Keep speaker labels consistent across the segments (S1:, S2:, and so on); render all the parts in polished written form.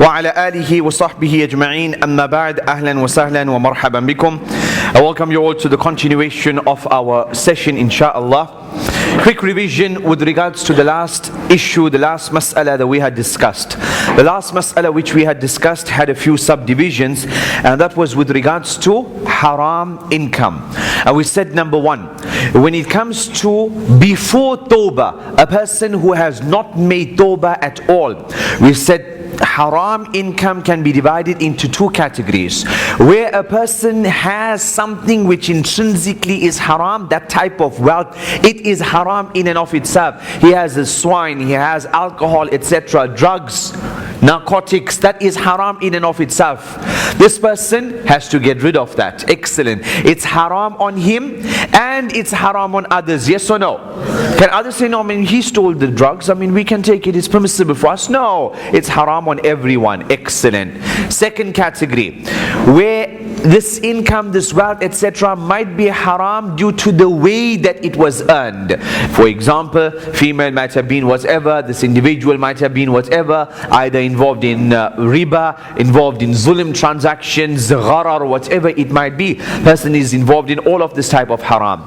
S1: وعلى آله وصحبه أجمعين أما بعد أهلا وسهلا ومرحبا بكم. I welcome you all to the continuation of our session inshallah. Quick revision with regards to the last issue, the last mas'ala that we had discussed. The last mas'ala which we had discussed had a few subdivisions, and that was with regards to haram income. And we said number one, when it comes to before tawbah, a person who has not made tawbah at all, we said haram income can be divided into two categories. Where a person has something which intrinsically is haram, that type of wealth, it is haram in and of itself. He has a swine, he has alcohol, etc., drugs, narcotics, that is haram in and of itself. This person has to get rid of that. Excellent. It's haram on him and it's haram on others. Yes or no? Can others say, no, I mean, he stole the drugs, I mean, we can take it, it's permissible for us? No, it's haram on everyone. Excellent. Second category, where this income, this wealth, etc., might be haram due to the way that it was earned. For example, female might have been whatever, this individual might have been whatever, either involved in riba, involved in zulm transactions, gharar, whatever it might be. Person is involved in all of this type of haram.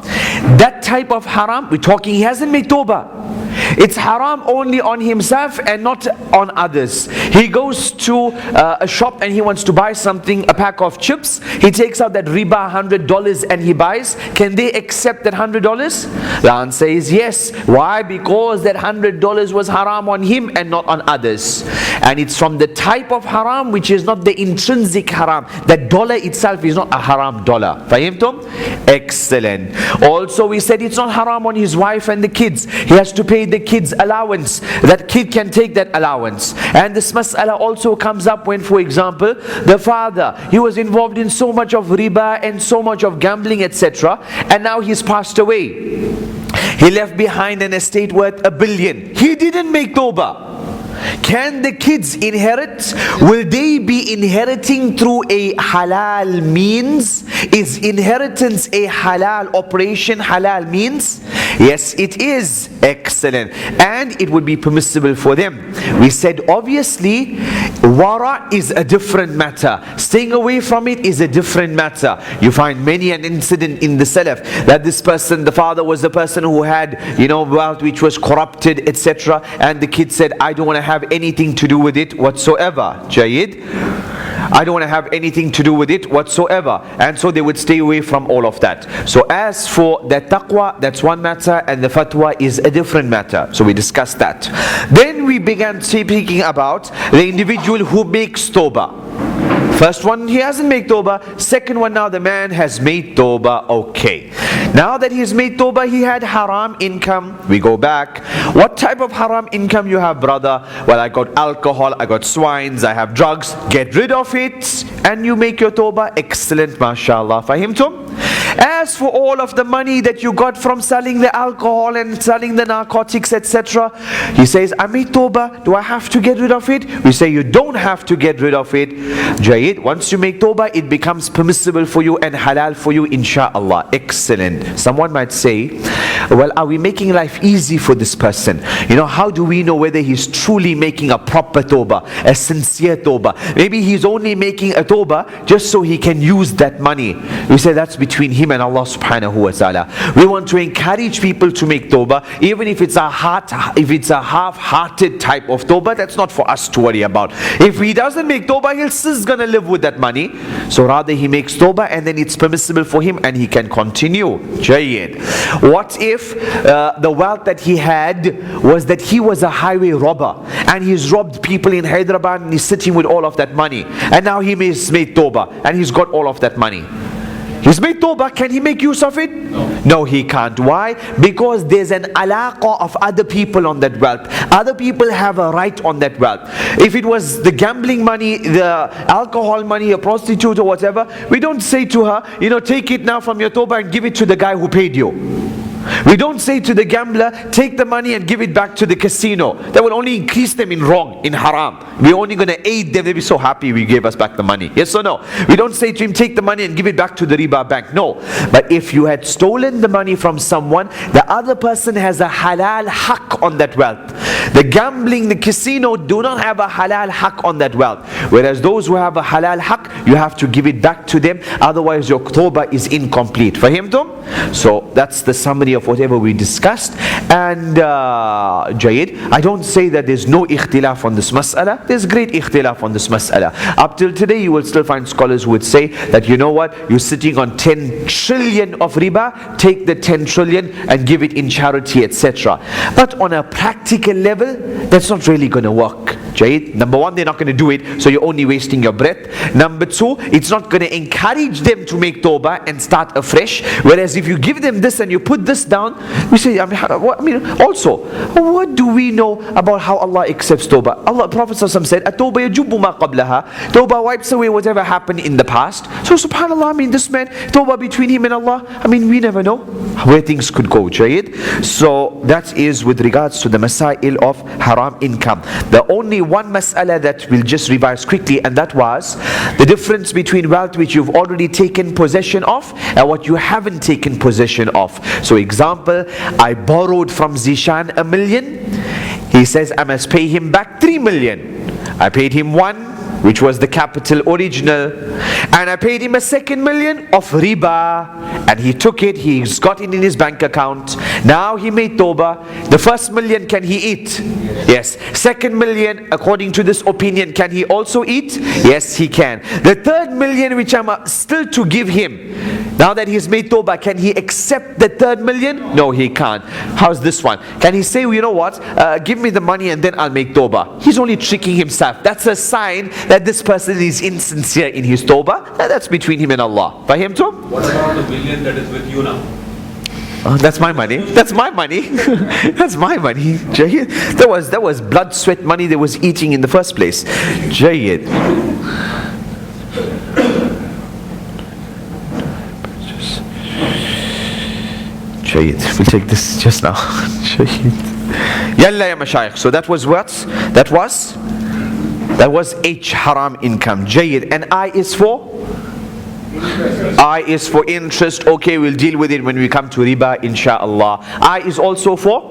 S1: That type of haram, we're talking, he hasn't made tawbah. It's haram only on himself and not on others. He goes to a shop and he wants to buy something, a pack of chips. He takes out that riba $100 and he buys. Can they accept that $100? The answer is yes. Why? Because that $100 was haram on him and not on others. And it's from the type of haram which is not the intrinsic haram. That dollar itself is not a haram dollar. Fahimtum? Excellent. Also we said it's not haram on his wife and the kids. He has to pay the kids allowance. That kid can take that allowance. And this mas'ala also comes up when, for example, the father, he was involved in so much of riba and so much of gambling, etc., and now he's passed away. He left behind an estate worth $1 billion. He didn't make tawbah. Can the kids inherit? Will they be inheriting through a halal means? Is inheritance a halal operation, halal means? Yes, it is. Excellent. And it would be permissible for them. We said obviously wara is a different matter. Staying away from it is a different matter. You find many an incident in the Salaf that this person, the father was the person who had, wealth which was corrupted, etc., and the kid said, I don't want to have anything to do with it whatsoever. Jayid, I don't want to have anything to do with it whatsoever. And so they would stay away from all of that. So as for the taqwa, that's one matter, and the fatwa is a different matter. So we discussed that. Then we began speaking about the individual who makes tawbah. First one, he hasn't made tawbah. Second one, now the man has made tawbah. Okay. Now that he's made tawbah, he had haram income. We go back. What type of haram income you have, brother? Well, I got alcohol, I got swines, I have drugs. Get rid of it and you make your tawbah. Excellent, mashallah. Fahimtum? As for all of the money that you got from selling the alcohol and selling the narcotics, etc., he says, I made tawbah. Do I have to get rid of it? We say you don't have to get rid of it. Jayid, once you make tawbah, it becomes permissible for you and halal for you, insha'Allah. Excellent. Someone might say, well, are we making life easy for this person? How do we know whether he's truly making a proper tawbah, a sincere tawbah? Maybe he's only making a tawbah just so he can use that money. We say that's between him and Allah subhanahu wa ta'ala. We want to encourage people to make tawbah, even if it's a half-hearted type of tawbah. That's not for us to worry about. If he doesn't make tawbah, he's still gonna live with that money. So rather he makes tawbah and then it's permissible for him and he can continue. Jayyid. What if the wealth that he had was that he was a highway robber and he's robbed people in Hyderabad and he's sitting with all of that money, and now he has made tawbah and he's got all of that money. He's made tawbah, can he make use of it? No, he can't. Why? Because there's an alaqah of other people on that wealth. Other people have a right on that wealth. If it was the gambling money, the alcohol money, a prostitute or whatever, we don't say to her, take it now from your tawbah and give it to the guy who paid you. We don't say to the gambler, take the money and give it back to the casino. That will only increase them in wrong, in haram. We're only going to aid them. They'll be so happy we gave us back the money. Yes or no? We don't say to him, take the money and give it back to the riba bank. No. But if you had stolen the money from someone, the other person has a halal haqq on that wealth. The gambling, the casino do not have a halal haq on that wealth. Whereas those who have a halal haq, you have to give it back to them, otherwise your tawbah is incomplete. Fahimtum? So that's the summary of whatever we discussed. And Jayid, I don't say that there's no ikhtilaf on this mas'ala. There's great ikhtilaf on this mas'ala. Up till today you will still find scholars who would say that, you know what, you're sitting on 10 trillion of riba, take the 10 trillion and give it in charity, etc. But on a practical level, that's not really going to work. Jayid, number one, they're not going to do it, so you're only wasting your breath. Number two, it's not going to encourage them to make tawbah and start afresh. Whereas if you give them this and you put this down, we say, also, what do we know about how Allah accepts tawbah? Allah, Prophet said, "At-tawbah yajubu ma qablaha." Tawbah wipes away whatever happened in the past. So subhanallah, this man, tawbah between him and Allah, we never know where things could go. Jayid. So that is with regards to the masail of haram income. The only one mas'ala that we'll just revise quickly, and that was the difference between wealth which you've already taken possession of and what you haven't taken possession of. So example, I borrowed from Zishan 1 million. He says I must pay him back 3 million. I paid him 1, which was the capital original, and I paid him a 2 million of riba, and he took it, he's got it in his bank account. Now he made tawbah. The 1 million, can he eat? Yes. 2 million, according to this opinion, can he also eat? Yes, he can. The 3rd million, which I'm still to give him, now that he's made tawbah, can he accept the 3rd million? No, he can't. How's this one? Can he say, you know what, give me the money and then I'll make tawbah? He's only tricking himself. That's a sign that this person is insincere in his tawbah. That's between him and Allah. Fahim too?
S2: What about the million that is with you now?
S1: That's my money. That's my money. That's my money. Jayid. That was blood, sweat money they was eating in the first place. Jayid. Jayid. We'll take this just now. Jayid. Yalla ya mashayikh. So that was what? That was H, haram income. Jayid. And I is for? I is for interest. Okay, we'll deal with it when we come to riba, inshallah. I is also for?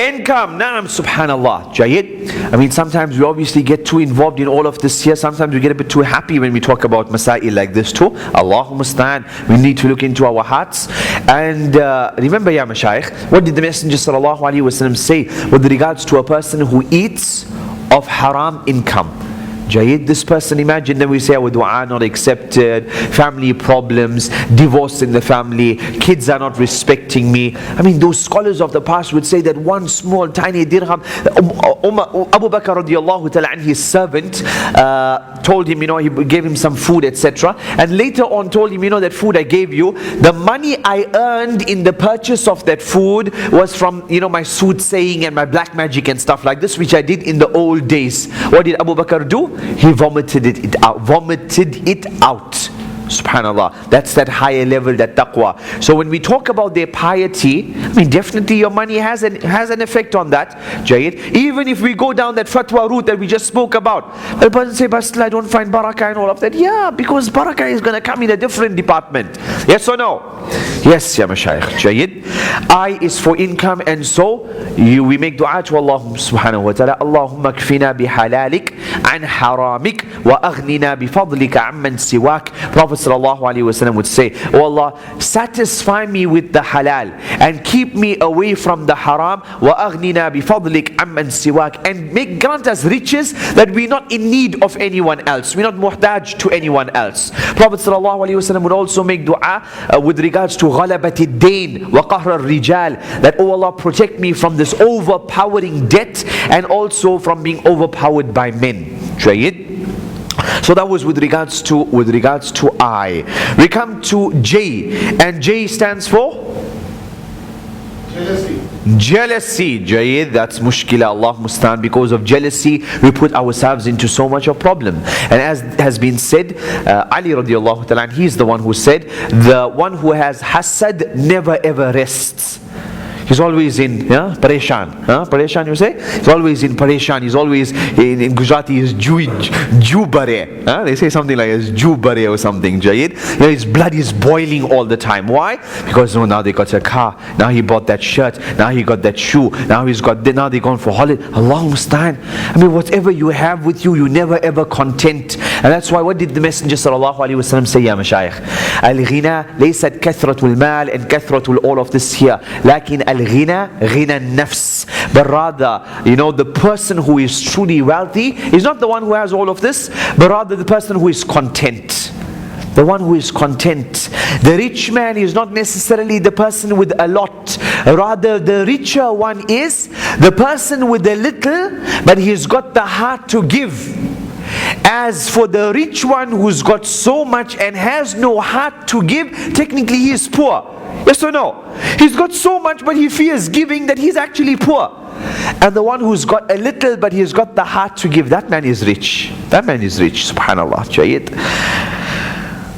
S1: Income. Naam, subhanallah. Jayid. Sometimes we obviously get too involved in all of this here. Sometimes we get a bit too happy when we talk about masail like this too. Allahumma musta'an. We need to look into our hearts. And remember, ya mashayikh, what did the Messenger sallallahu alaihi wasallam say with regards to a person who eats of haram income? Jayid, this person, imagine that we say our dua not accepted, family problems, divorce in the family, kids are not respecting me. Those scholars of the past would say that one small tiny dirham, Abu Bakr radiallahu ta'ala and his servant told him, he gave him some food, etc. And later on told him, that food I gave you, the money I earned in the purchase of that food was from, my soothsaying and my black magic and stuff like this, which I did in the old days. What did Abu Bakr do? He vomited it out. Subhanallah. That's that higher level, that taqwa. So when we talk about their piety, definitely your money has an effect on that. Jayid. Even if we go down that fatwa route that we just spoke about, the person say, but still I don't find barakah and all of that. Yeah, because barakah is going to come in a different department. Yes or no? Yes, ya mashayikh. Jayid. I is for income, and so we make dua to Allah subhanahu wa ta'ala. Allahumma kfina bihalalik an haramik wa aghnina bifadlika amman siwak. Prophet sallallahu alaihi wasallam would say, oh Allah, satisfy me with the halal and keep me away from the haram, wa aghnina bifadlik amman siwak, and grant us riches that we're not in need of anyone else, we're not muhtaj to anyone else. Prophet sallallahu alaihi wasallam would also make dua with regards to ghalabati dain wa qahr al-rijal, that oh Allah, protect me from this overpowering debt and also from being overpowered by men. Jayid. So that was with regards to I. We come to J, and J stands for jealousy. Jayid, that's mushkila, Allah mustaan. Because of jealousy, we put ourselves into so much of problem. And as has been said, Ali radiallahu ta'ala, he's the one who said, the one who has hasad never ever rests. He's always in pareshan. Pareshan, you say? He's always in pareshan. He's always in Gujarati is jubare. They say something like jubare or something. Jayid. His blood is boiling all the time. Why? Because now they got a car. Now he bought that shirt. Now he got that shoe. Now they're gone for holiday. Allah musta'an. I mean, whatever you have with you, you never ever content. And that's why, what did the Messenger sallallahu alaihi wasallam say, ya mashayikh? Al-ghina laysat kathratul mal and kathratul all of this here. Lakin al-ghina ghina nafs. But rather, the person who is truly wealthy is not the one who has all of this, but rather the person who is content. The one who is content. The rich man is not necessarily the person with a lot. Rather, the richer one is the person with a little, but he's got the heart to give. As for the rich one who's got so much and has no heart to give, technically he is poor. Yes or no? He's got so much but he fears giving that he's actually poor. And the one who's got a little but he's got the heart to give, that man is rich. That man is rich. Subhanallah.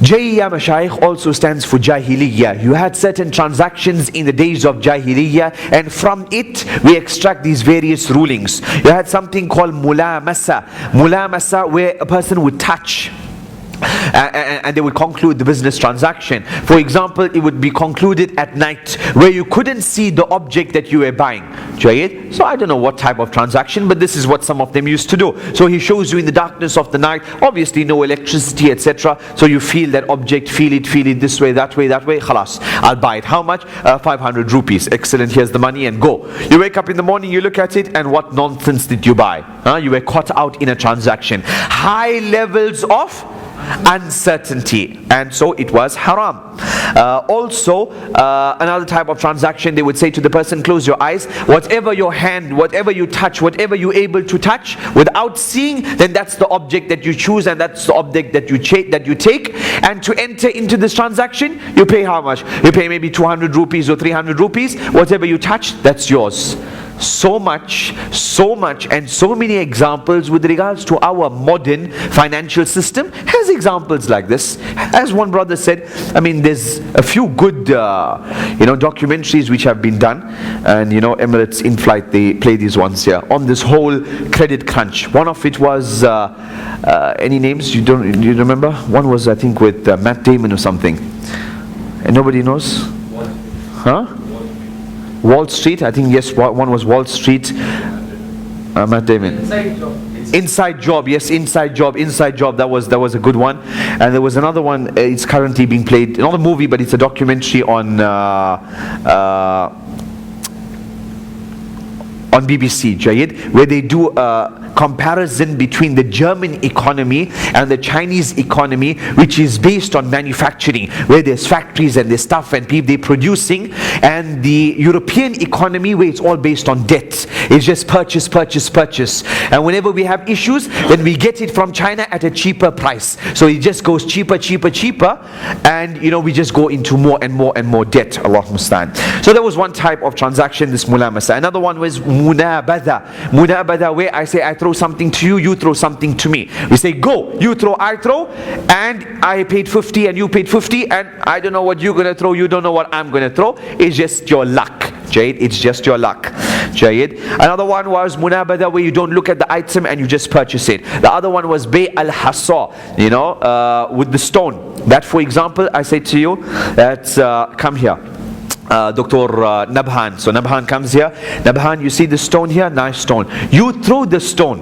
S1: Jayya Mashayikh also stands for Jahiliyyah. You had certain transactions in the days of Jahiliyyah, and from it we extract these various rulings. You had something called Mulamasa. Mulamasa, where a person would touch and they would conclude the business transaction. For example, it would be concluded at night where you couldn't see the object that you were buying. Jayid? So I don't know what type of transaction, but this is what some of them used to do. So he shows you in the darkness of the night, obviously no electricity, etc. So you feel that object, feel it this way, that way, khalas, I'll buy it. How much? 500 rupees. Excellent, here's the money, and go. You wake up in the morning, you look at it, and what nonsense did you buy? You were caught out in a transaction. High levels of uncertainty, and so it was haram. Also, another type of transaction, they would say to the person, close your eyes, whatever your hand, whatever you touch, whatever you're able to touch without seeing, then that's the object that you choose, and that's the object that you take. And to enter into this transaction, you pay how much? You pay maybe 200 rupees or 300 rupees. Whatever you touch, that's yours. So much, and so many examples with regards to our modern financial system has examples like this. As one brother said, I mean, there's a few good documentaries which have been done, and Emirates in flight, they play these ones here on this whole credit crunch. One of it was any names you remember? One was, I think, with Matt Damon or something, and nobody knows. Wall Street, I think, yes, one was Wall Street. Matt Damon. Inside Job, yes, Inside Job. That was a good one. And there was another one. It's currently being played, not a movie, but it's a documentary on BBC, Jayid, where they do a comparison between the German economy and the Chinese economy, which is based on manufacturing, where there's factories and there's stuff and people they're producing, and the European economy, where it's all based on debt. It's just purchase. And whenever we have issues, then we get it from China at a cheaper price. So it just goes cheaper, and we just go into more and more debt. Allah musta'an. So that was one type of transaction, this mulamasa. Another one was munabada, where I say I throw something to you, you throw something to me. We say go, you throw, I throw, and I paid 50 and you paid 50, and I don't know what you're going to throw, you don't know what I'm going to throw. It's just your luck, Jayid. It's just your luck, Jayid. Another one was munabada, where you don't look at the item and you just purchase it. The other one was bay al-hasa, with the stone. That, for example, I say to you that come here, Dr. Nabhan. So Nabhan comes here. Nabhan, you see the stone here? Nice stone. You throw the stone.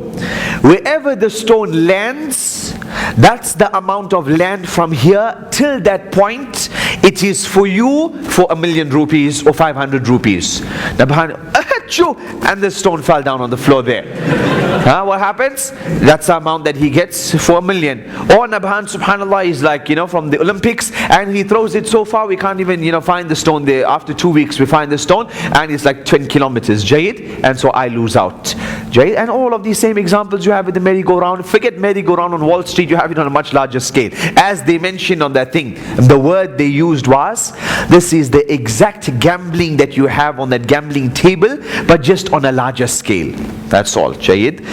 S1: Wherever the stone lands, that's the amount of land from here till that point. It is for you for 1,000,000 rupees or 500 rupees. Nabhan, and the stone fell down on the floor there. What happens? That's the amount that he gets for 1,000,000. Or Nabhan, subhanallah, is like, from the Olympics, and he throws it so far we can't even, find the stone there. After 2 weeks we find the stone, and it's like 10 kilometers, Jayid, and so I lose out. Jayid, and all of these same examples you have with the merry-go-round. Forget merry-go-round on Wall Street, you have it on a much larger scale. As they mentioned on that thing, the word they used was, this is the exact gambling that you have on that gambling table, but just on a larger scale. That's all, Jayid.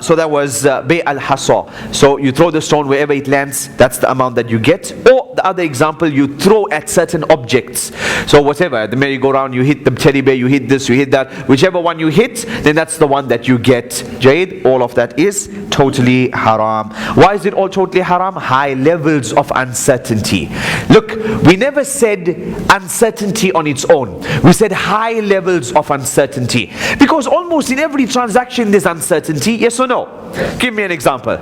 S1: So that was bay al-hasa. So you throw the stone wherever it lands, that's the amount that you get. Or the other example, you throw at certain objects. So whatever, the merry-go-round, you hit the teddy bear, you hit this, you hit that. Whichever one you hit, then that's the one that you get. Jade, all of that is totally haram. Why is it all totally haram? High levels of uncertainty. Look, we never said uncertainty on its own. We said high levels of uncertainty. Because almost in every transaction there's uncertainty, yes or no? Give me an example.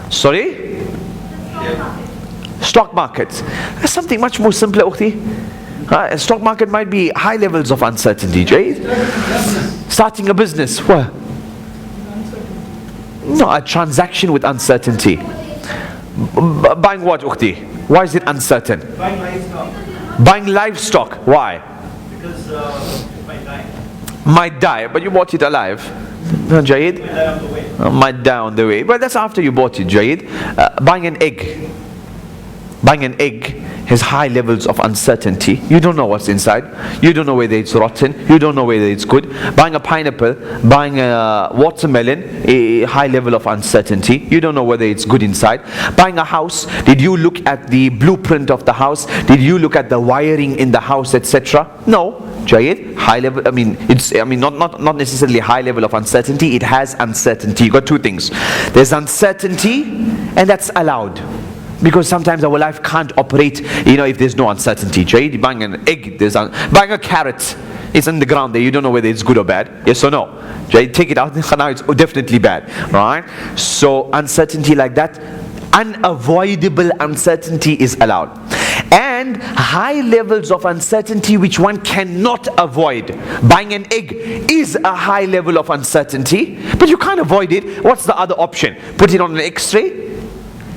S1: Sorry? Stock market. That's something much more simpler, Ukhti. A stock market might be high levels of uncertainty, Jade. Starting a business, what? No, a transaction with uncertainty. Buying what, Ukhti? Why is it uncertain?
S3: Buying livestock.
S1: Buying livestock, why?
S3: Because it might die.
S1: Might die, but you bought it alive. No, Jade?
S3: Might die on the way.
S1: Might die on the way. But that's after you bought it, Jade. Buying an egg. Buying an egg has high levels of uncertainty. You don't know what's inside. You don't know whether it's rotten. You don't know whether it's good. Buying a pineapple, buying a watermelon, a high level of uncertainty. You don't know whether it's good inside. Buying a house, did you look at the blueprint of the house? Did you look at the wiring in the house, etc.? No. Jayed, high level, not necessarily high level of uncertainty. It has uncertainty. You got two things. There's uncertainty, and that's allowed. Because sometimes our life can't operate, if there's no uncertainty. Jayed, buying an egg, buying a carrot, it's on the ground there, you don't know whether it's good or bad. Yes or no? Jayed, take it out, now it's definitely bad. Right? So uncertainty like that, unavoidable uncertainty is allowed. And high levels of uncertainty which one cannot avoid. Buying an egg is a high level of uncertainty, but you can't avoid it. What's the other option? Put it on an X-ray?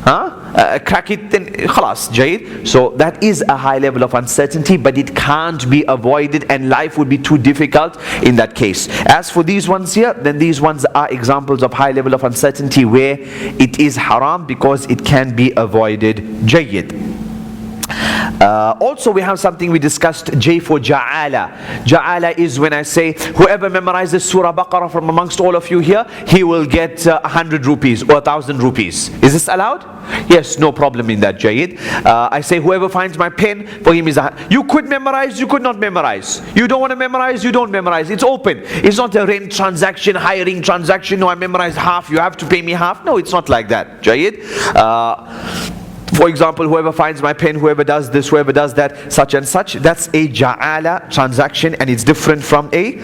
S1: Crack it, then khalas, Jayed. So that is a high level of uncertainty, but it can't be avoided, and life would be too difficult in that case. As for these ones here, then these ones are examples of high level of uncertainty where it is haram because it can be avoided. Jayed. Also we have something we discussed, J for Ja'ala. Ja'ala is when I say whoever memorizes Surah Baqarah from amongst all of you here, he will get 100 rupees or 1,000 rupees. Is this allowed? Yes, no problem in that, Jayid. I say whoever finds my pen, for him is you could memorize, you could not memorize. You don't want to memorize, you don't memorize. It's open. It's not a rent transaction, hiring transaction. No, I memorized half, you have to pay me half. No, it's not like that, Jayid. For example, whoever finds my pen, whoever does this, whoever does that, such and such, that's a ja'ala transaction, and it's different from a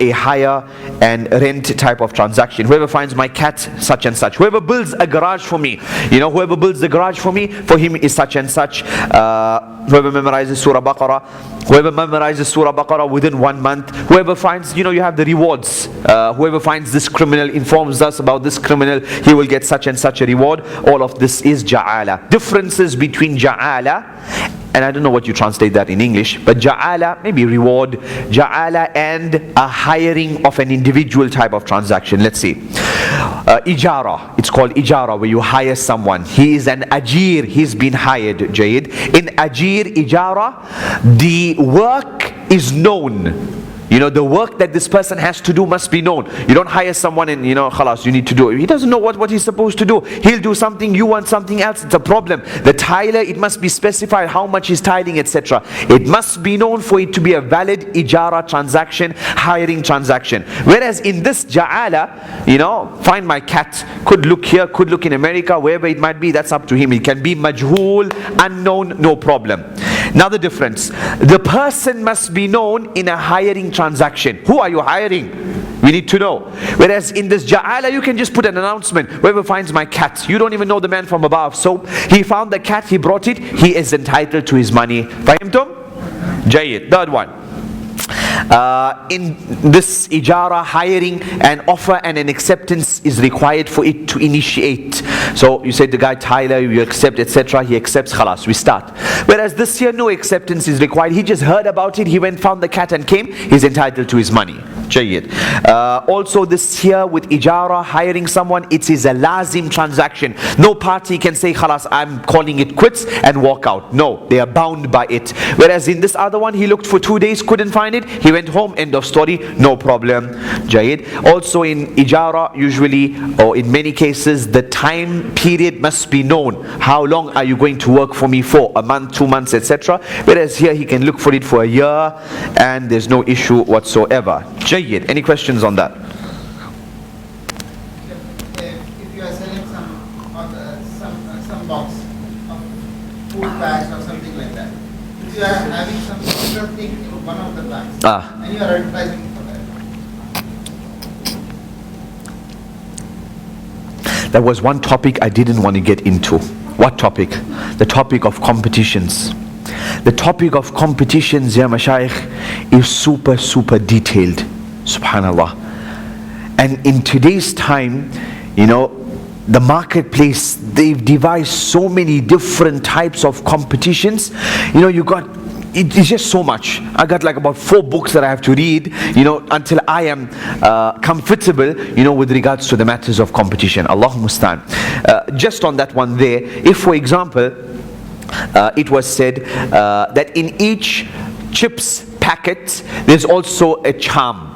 S1: hire and rent type of transaction. Whoever finds my cat, such and such. Whoever builds a garage for me, whoever builds the garage for me, for him is such and such. Whoever memorizes Surah Baqarah, whoever memorizes Surah Baqarah within 1 month, whoever finds, you have the rewards. Whoever finds this criminal, informs us about this criminal, he will get such and such a reward. All of this is ja'ala. Differences between ja'ala, and I don't know what you translate that in English, but ja'ala, maybe reward, ja'ala and a hiring of an individual type of transaction. Let's see. Ijara, it's called ijara, where you hire someone. He is an ajir, he's been hired, Jayid. In ajir, ijara, the work is known. The work that this person has to do must be known. You don't hire someone and, khalas, you need to do it. He doesn't know what he's supposed to do. He'll do something, you want something else, it's a problem. The tiler, it must be specified how much he's tiling, etc. It must be known for it to be a valid ijara transaction, hiring transaction. Whereas in this ja'ala, find my cat, could look here, could look in America, wherever it might be, that's up to him. It can be majhul, unknown, no problem. Now the difference, the person must be known in a hiring transaction. Who are you hiring? We need to know. Whereas in this ja'ala, you can just put an announcement. Whoever finds my cat, you don't even know the man from above. So he found the cat, he brought it, he is entitled to his money. Fahimtum? Jayyid. Third one. In this ijara, hiring, an offer and an acceptance is required for it to initiate. So you say the guy Tyler, you accept, etc. He accepts, khalas, we start. Whereas this year, no acceptance is required. He just heard about it, he went, found the cat and came, he's entitled to his money. Jayyid. Also this here with ijara, hiring someone, it is a lazim transaction. No party can say, khalas, I'm calling it quits and walk out. No, they are bound by it. Whereas in this other one, he looked for 2 days, couldn't find it, he went home, end of story, no problem. Jayyid. Also in ijara, usually, or in many cases, the time period must be known. How long are you going to work for me for? A month, 2 months, etc. Whereas here, he can look for it for a year and there's no issue whatsoever. Jayyid. Any questions on that?
S4: If you are selling some box of food bags or something like that, if you are having some particular thing in one of the bags and you are advertising for that.
S1: There was one topic I didn't want to get into. What topic? The topic of competitions. The topic of competitions, ya mashayikh, is super detailed. Subhanallah. And in today's time, the marketplace, they've devised so many different types of competitions. It's just so much. I got like about 4 books that I have to read, until I am comfortable, with regards to the matters of competition. Allahumma musta'an. Just on that one there, if for example, it was said that in each chips packet, there's also a charm.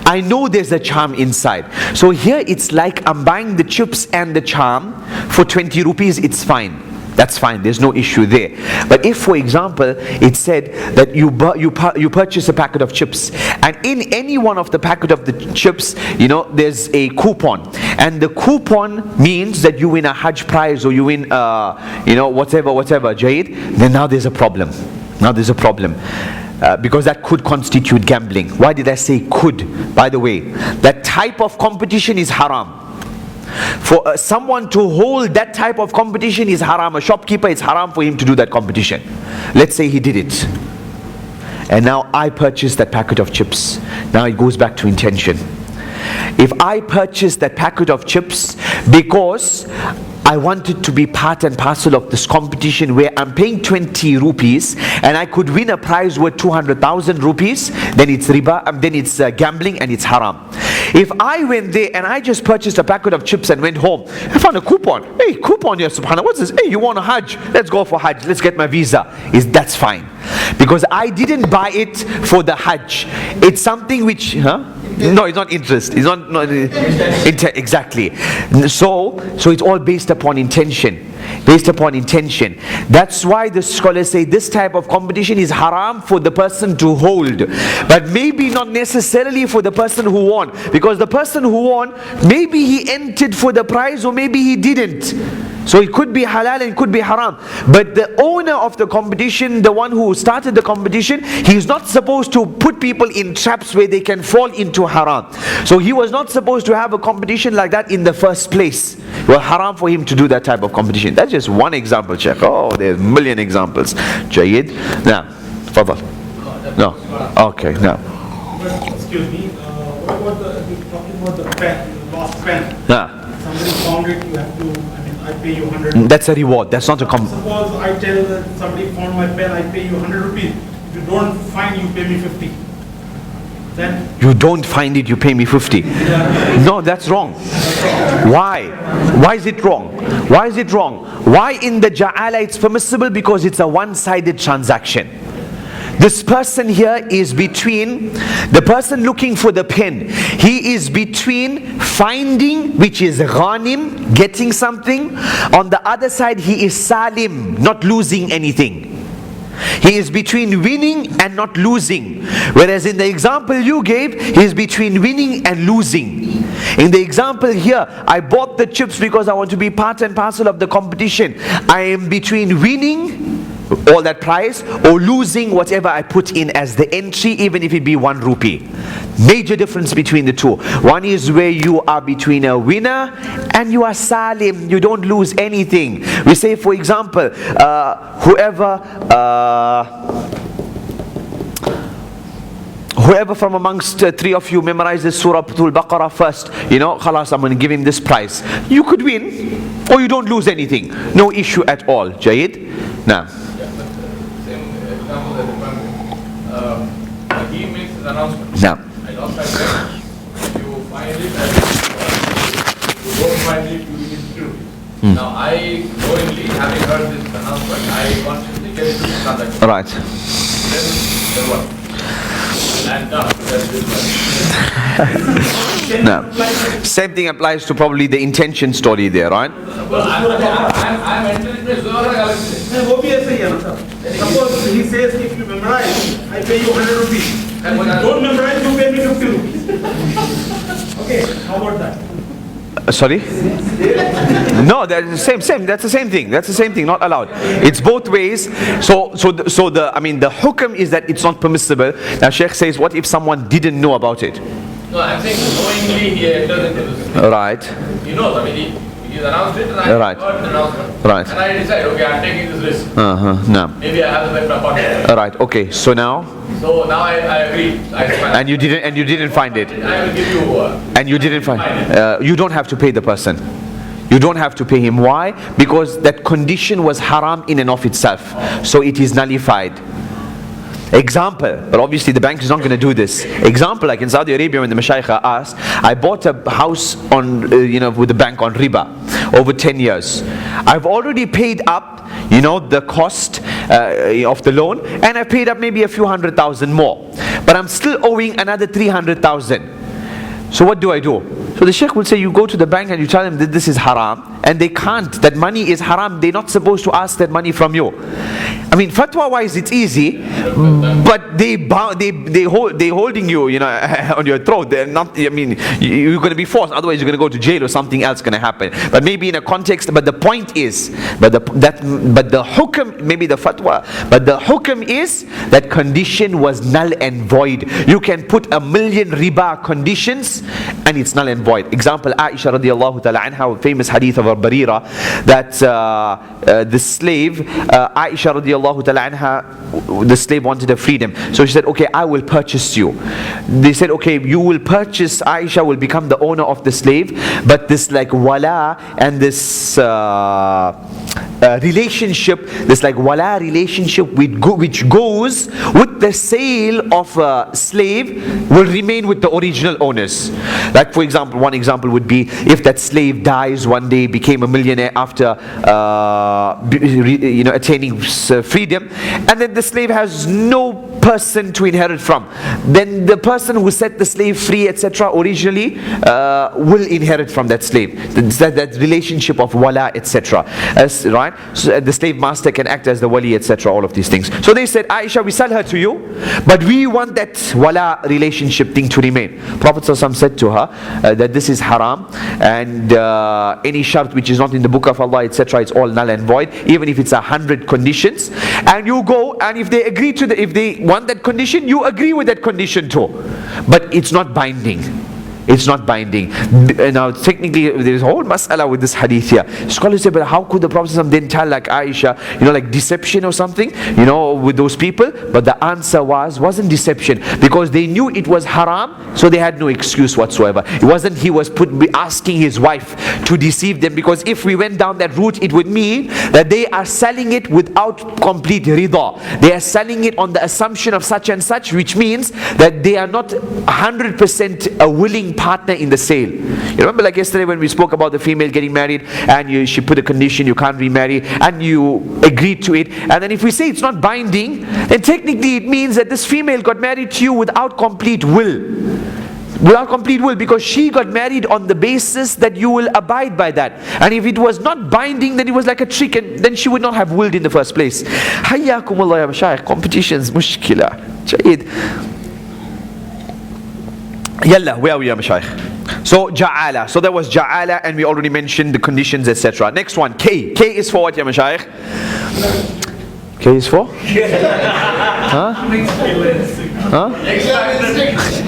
S1: I know there's a charm inside. So here it's like I'm buying the chips and the charm for 20 rupees, it's fine. That's fine, there's no issue there. But if, for example, it said that you purchase a packet of chips, and in any one of the packet of the chips, there's a coupon, and the coupon means that you win a Hajj prize or you win, whatever, Jayid, then now there's a problem. Because that could constitute gambling. Why did I say could? By the way, that type of competition is haram. For someone to hold that type of competition is haram. A shopkeeper, it's haram for him to do that competition. Let's say he did it, and now I purchased that packet of chips. Now it goes back to intention. If I purchased that packet of chips because I wanted to be part and parcel of this competition where I'm paying 20 rupees and I could win a prize worth 200,000 rupees, then it's riba, then it's gambling and it's haram. If I went there and I just purchased a packet of chips and went home, I found a coupon. Hey, coupon here, subhanAllah, what's this? Hey, you want a Hajj? Let's go for Hajj, let's get my visa. That's fine. Because I didn't buy it for the Hajj. It's something which, no, it's not interest. It's not exactly. So it's all based upon intention. That's why the scholars say this type of competition is haram for the person to hold, but maybe not necessarily for the person who won, because the person who won, maybe he entered for the prize or maybe he didn't. So it could be halal and it could be haram. But the owner of the competition, the one who started the competition, he is not supposed to put people in traps where they can fall into haram. So he was not supposed to have a competition like that in the first place. It was haram for him to do that type of competition. That's just one example, Sheikh. Oh, there's a million examples. Jayyid. Now, fadal. No. Okay, now.
S3: Excuse me, what about talking about the pen, the lost pen? Somebody found it, you have to, I pay you 100.
S1: That's a reward. That's not a
S3: Suppose I tell that somebody found my pen, I pay you 100 rupees. If you don't find, you pay me 50. Then
S1: you don't find it, you pay me 50. No, that's wrong. Why? Why is it wrong? Why in the ja'ala it's permissible? Because it's a one-sided transaction. This person here is between, the person looking for the pen, he is between finding, which is ghanim, getting something. On the other side, he is salim, not losing anything. He is between winning and not losing. Whereas in the example you gave, he is between winning and losing. In the example here, I bought the chips because I want to be part and parcel of the competition. I am between winning all that prize or losing whatever I put in as the entry, even if it be 1 rupee. Major difference between the two. One is where you are between a winner and you are salim, you don't lose anything. We say, for example, whoever from amongst 3 of you memorizes Surah Al-Baqarah first, khalas, I'm going to give him this prize. You could win or you don't lose anything. No issue at all. Jayid? Now.
S2: He makes his announcement.
S1: Now.
S2: I lost you find it as you don't find it, you distribute it. Now I knowingly, having heard this announcement, I consciously get into this transaction.
S1: Right.
S2: Then what? And now that's this one.
S1: No. Same thing applies to probably the intention story there, right?
S2: Well, I'm entering the Zohar galaxy.
S3: Suppose he says if you memorize, I pay you 100 rupees. If you don't memorize, you pay me 50 rupees. Okay, how about that?
S1: Sorry? No, that's the same. That's the same thing. That's the same thing. Not allowed. It's both ways. So the hukam is that it's not permissible. Now Sheikh says, what if someone didn't know about it?
S2: No, I'm saying knowingly he enters into this.
S1: Right.
S2: He knows. I mean, he announced it, and I
S1: Right.
S2: heard the announcement.
S1: Right.
S2: And I decide, okay, I'm taking this risk.
S1: No.
S2: Maybe I have the better pocket.
S1: Right. Okay. So now,
S2: I agree.
S1: and you didn't find it.
S2: I will give you.
S1: And you didn't find it. You don't have to pay the person. You don't have to pay him. Why? Because that condition was haram in and of itself. So it is nullified. Example, but obviously the bank is not going to do this. Example, like in Saudi Arabia, when the Mashaykh asked, I bought a house on, with the bank on riba over 10 years. I've already paid up, the cost of the loan, and I paid up maybe a few 100,000 more. But I'm still owing another 300,000. So what do I do? So the Sheikh will say, you go to the bank and you tell them that this is haram, and they can't. That money is haram. They're not supposed to ask that money from you. I mean, fatwa wise it's easy, but they holding you, on your throat. They're not. I mean, you're going to be forced. Otherwise, you're going to go to jail or something else going to happen. But maybe in a context. But the point is, but the hukam, maybe the fatwa, but the hukam is that condition was null and void. You can put 1,000,000 riba conditions, and it's null and void. Example, Aisha radiallahu ta'ala anha, famous hadith of Barira, that the slave, Aisha radiallahu ta'ala anha, the slave wanted her freedom. So she said, okay, I will purchase you. They said, okay, you will purchase, Aisha will become the owner of the slave, but this like wala and this relationship, this like wala relationship which goes with the sale of a slave will remain with the original owners. Like for example, one example would be if that slave dies one day, became a millionaire after attaining freedom, and then the slave has no person to inherit from, then the person who set the slave free, etc., originally will inherit from that slave. That relationship of wala, etc. Right? So the slave master can act as the wali, etc. All of these things. So they said, Aisha, we sell her to you, but we want that wala relationship thing to remain. Prophet ﷺ said to her that this is haram, and any shart which is not in the book of Allah, etc., it's all null and void, even if it's 100 conditions. And you go, and if they agree to if they want that condition, you agree with that condition too, but it's not binding. It's not binding. Now technically there's a whole mas'ala with this hadith here. Scholars say, but how could the Prophet then tell like Aisha, like deception or something, with those people? But the answer wasn't deception, because they knew it was haram, so they had no excuse whatsoever. It wasn't he was asking his wife to deceive them, because if we went down that route, it would mean that they are selling it without complete rida. They are selling it on the assumption of such and such, which means that they are not 100% a willing partner in the sale. You remember like yesterday when we spoke about the female getting married, and she put a condition, you can't remarry, and you agreed to it, and then if we say it's not binding, then technically it means that this female got married to you without complete will. Without complete will, because she got married on the basis that you will abide by that. And if it was not binding, then it was like a trick, and then she would not have willed in the first place. Hayyakumullah ya mashayikh. Competitions mushkila. Jayid. Yalla, where are we, ya mashayikh? So ja'ala. So there was ja'ala, and we already mentioned the conditions, etc. Next one, K. K is for what, ya mashayikh? K is for? Huh?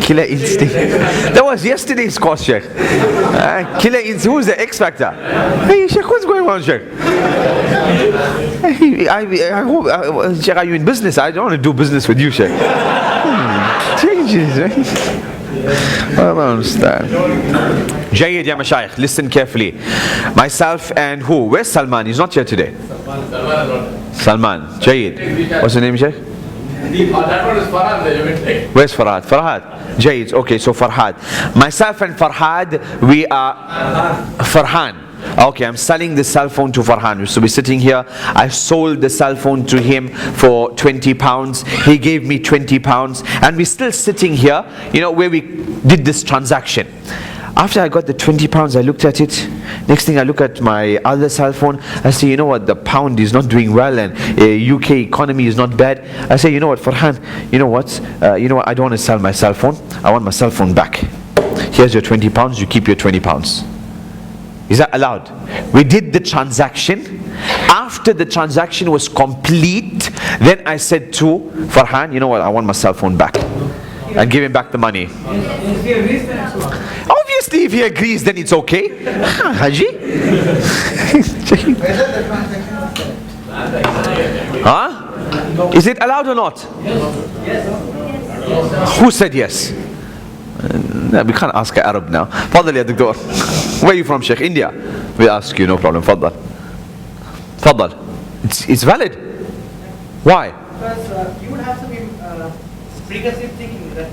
S1: Killer instinct. That was yesterday's course, Sheikh. Killer instinct. Who's the X Factor? Hey, Sheikh, what's going on, Sheikh? I hope, Sheikh, are you in business? I don't want to do business with you, Sheikh. Changes, right? I don't understand. Jayyid ya Mashayikh, listen carefully. Myself and who? Where's Salman? He's not here today. Salman. Jayyid. What's your name, Sheikh?
S2: That one is Farhan, the Yemen.
S1: Where's Farhad? Farhad. Jayed. Okay, so Farhad. Myself and Farhad, we are Farhan. Okay, I'm selling the cell phone to Farhan. So we're sitting here. I sold the cell phone to him for £20. He gave me £20. And we're still sitting here, where we did this transaction. After I got the £20, I looked at it. Next thing I look at my other cell phone. I say, you know what, the pound is not doing well and UK economy is not bad. I say, you know what, Farhan, you know what, I don't want to sell my cell phone. I want my cell phone back. Here's your £20, you keep your £20. Is that allowed? We did the transaction. After the transaction was complete, then I said to Farhan, you know what, I want my cell phone back. And give him back the money. Obviously, if he agrees, then it's okay. Haji? Huh? Is it allowed or not? Who said yes? No, we can't ask an Arab now. Fadal ya Doctor. Where are you from, Sheikh? India? We ask you, no problem. Fadal. Fadal. It's valid. Why?
S5: Because you would have to be preconceived thinking that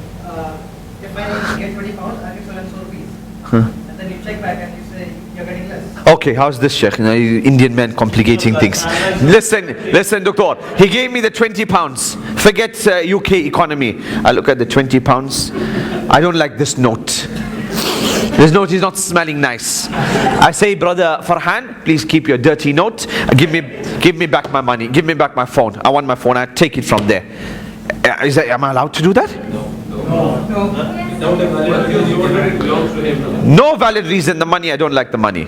S5: if I get 20 pounds, I get so and so rupees. And then you check back and you say you're getting less.
S1: Okay, how's this, Sheikh? Indian men complicating things. Listen, Doctor. He gave me the £20. Forget UK economy. I look at the £20. I don't like this note. This note is not smelling nice. I say, brother Farhan, please keep your dirty note. Give me back my money. Give me back my phone. I want my phone. I take it from there. Am I allowed to do that? No valid reason. The money, I don't like the money.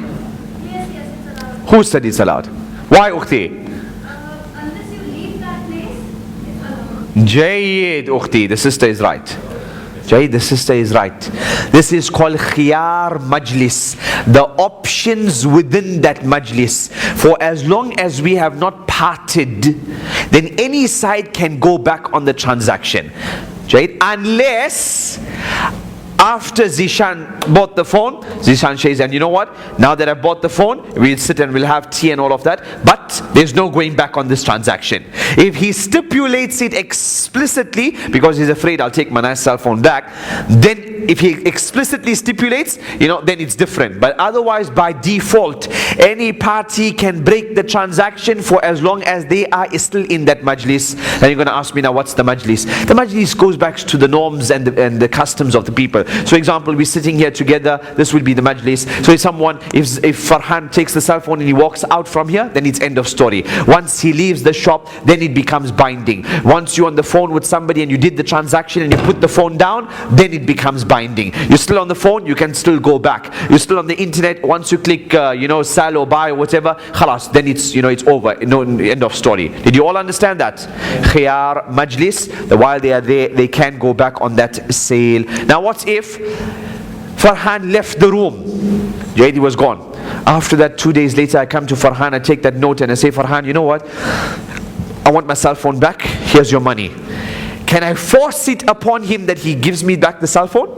S6: Yes, it's allowed.
S1: Who said it's allowed? Why, Ukhti?
S6: Unless you leave that place, it's allowed.
S1: Jayyid, Ukhti. The sister is right. Jayyid, the sister is right. This is called khiyar majlis. The options within that majlis. For as long as we have not parted, then any side can go back on the transaction. Jayyid, unless after Zishan bought the phone, Zishan says, and you know what, now that I've bought the phone, we'll sit and we'll have tea and all of that, but there's no going back on this transaction. If he stipulates it explicitly, because he's afraid I'll take my nice cell phone back, then if he explicitly stipulates, then it's different. But otherwise, by default, any party can break the transaction for as long as they are still in that majlis. And you're going to ask me now, what's the majlis? The majlis goes back to the norms and the customs of the people. So example, we're sitting here together, this will be the majlis. So if Farhan takes the cell phone and he walks out from here, then it's end of story. Once he leaves the shop, then it becomes binding. Once you're on the phone with somebody and you did the transaction and you put the phone down, then it becomes binding. You're still on the phone, you can still go back. You're still on the internet, once you click sell or buy or whatever, khalas, then it's over. End of story. Did you all understand that? Khiyar majlis, while they are there, they can go back on that sale. Now what if Farhan left the room? Jaidi was gone. After that, 2 days later, I come to Farhan, I take that note and I say, Farhan, you know what? I want my cell phone back. Here's your money. Can I force it upon him that he gives me back the cell phone?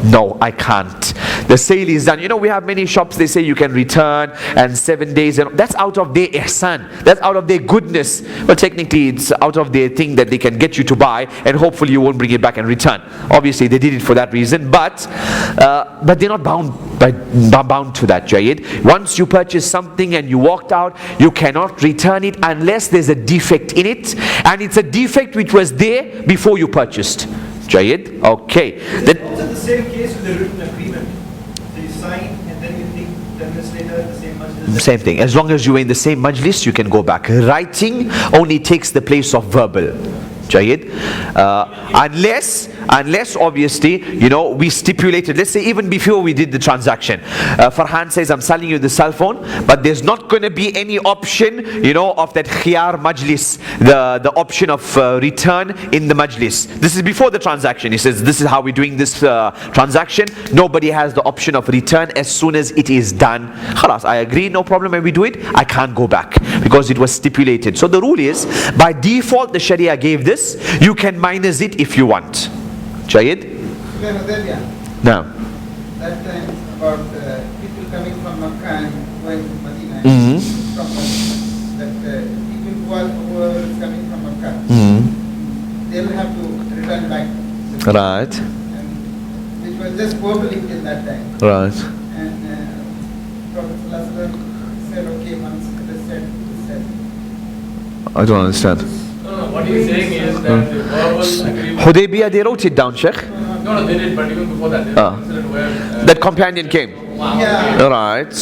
S1: No, I can't. The sale is done. We have many shops, they say you can return and 7 days. And that's out of their ihsan. That's out of their goodness. Well, technically, it's out of their thing that they can get you to buy, and hopefully you won't bring it back and return. Obviously, they did it for that reason, but they're not bound to that, Jayed. Once you purchase something and you walked out, you cannot return it unless there's a defect in it, and it's a defect which was there before you purchased. Jayed? Okay.
S5: Also the same case with the written agreement. So you sign and then you think 10 minutes later the same majlis.
S1: Same thing. As long as you're in the same majlis, you can go back. Writing only takes the place of verbal. Jayid. Unless obviously, we stipulated, let's say even before we did the transaction, Farhan says, I'm selling you the cell phone, but there's not going to be any option, of that khiyar majlis, the option of return in the majlis. This is before the transaction. He says, this is how we're doing this transaction. Nobody has the option of return as soon as it is done. Khalas, I agree, no problem when we do it. I can't go back because it was stipulated. So the rule is, by default, the Sharia gave this. You can minus it if you want. Jayid? No.
S4: That time about people coming from Makkah and going to Medina. From that people who are coming from Makkah.
S1: Right.
S4: and which was just verbally till that time.
S1: Right.
S4: And Prophet ﷺ said, okay, once it is said.
S1: I don't understand.
S2: No, what he's saying is that the verbal agreement.
S1: Hudaybiyah, they wrote it down, Sheikh.
S2: No, they did, but even before that, there was an incident where.
S1: That companion came.
S4: Yeah.
S1: Right.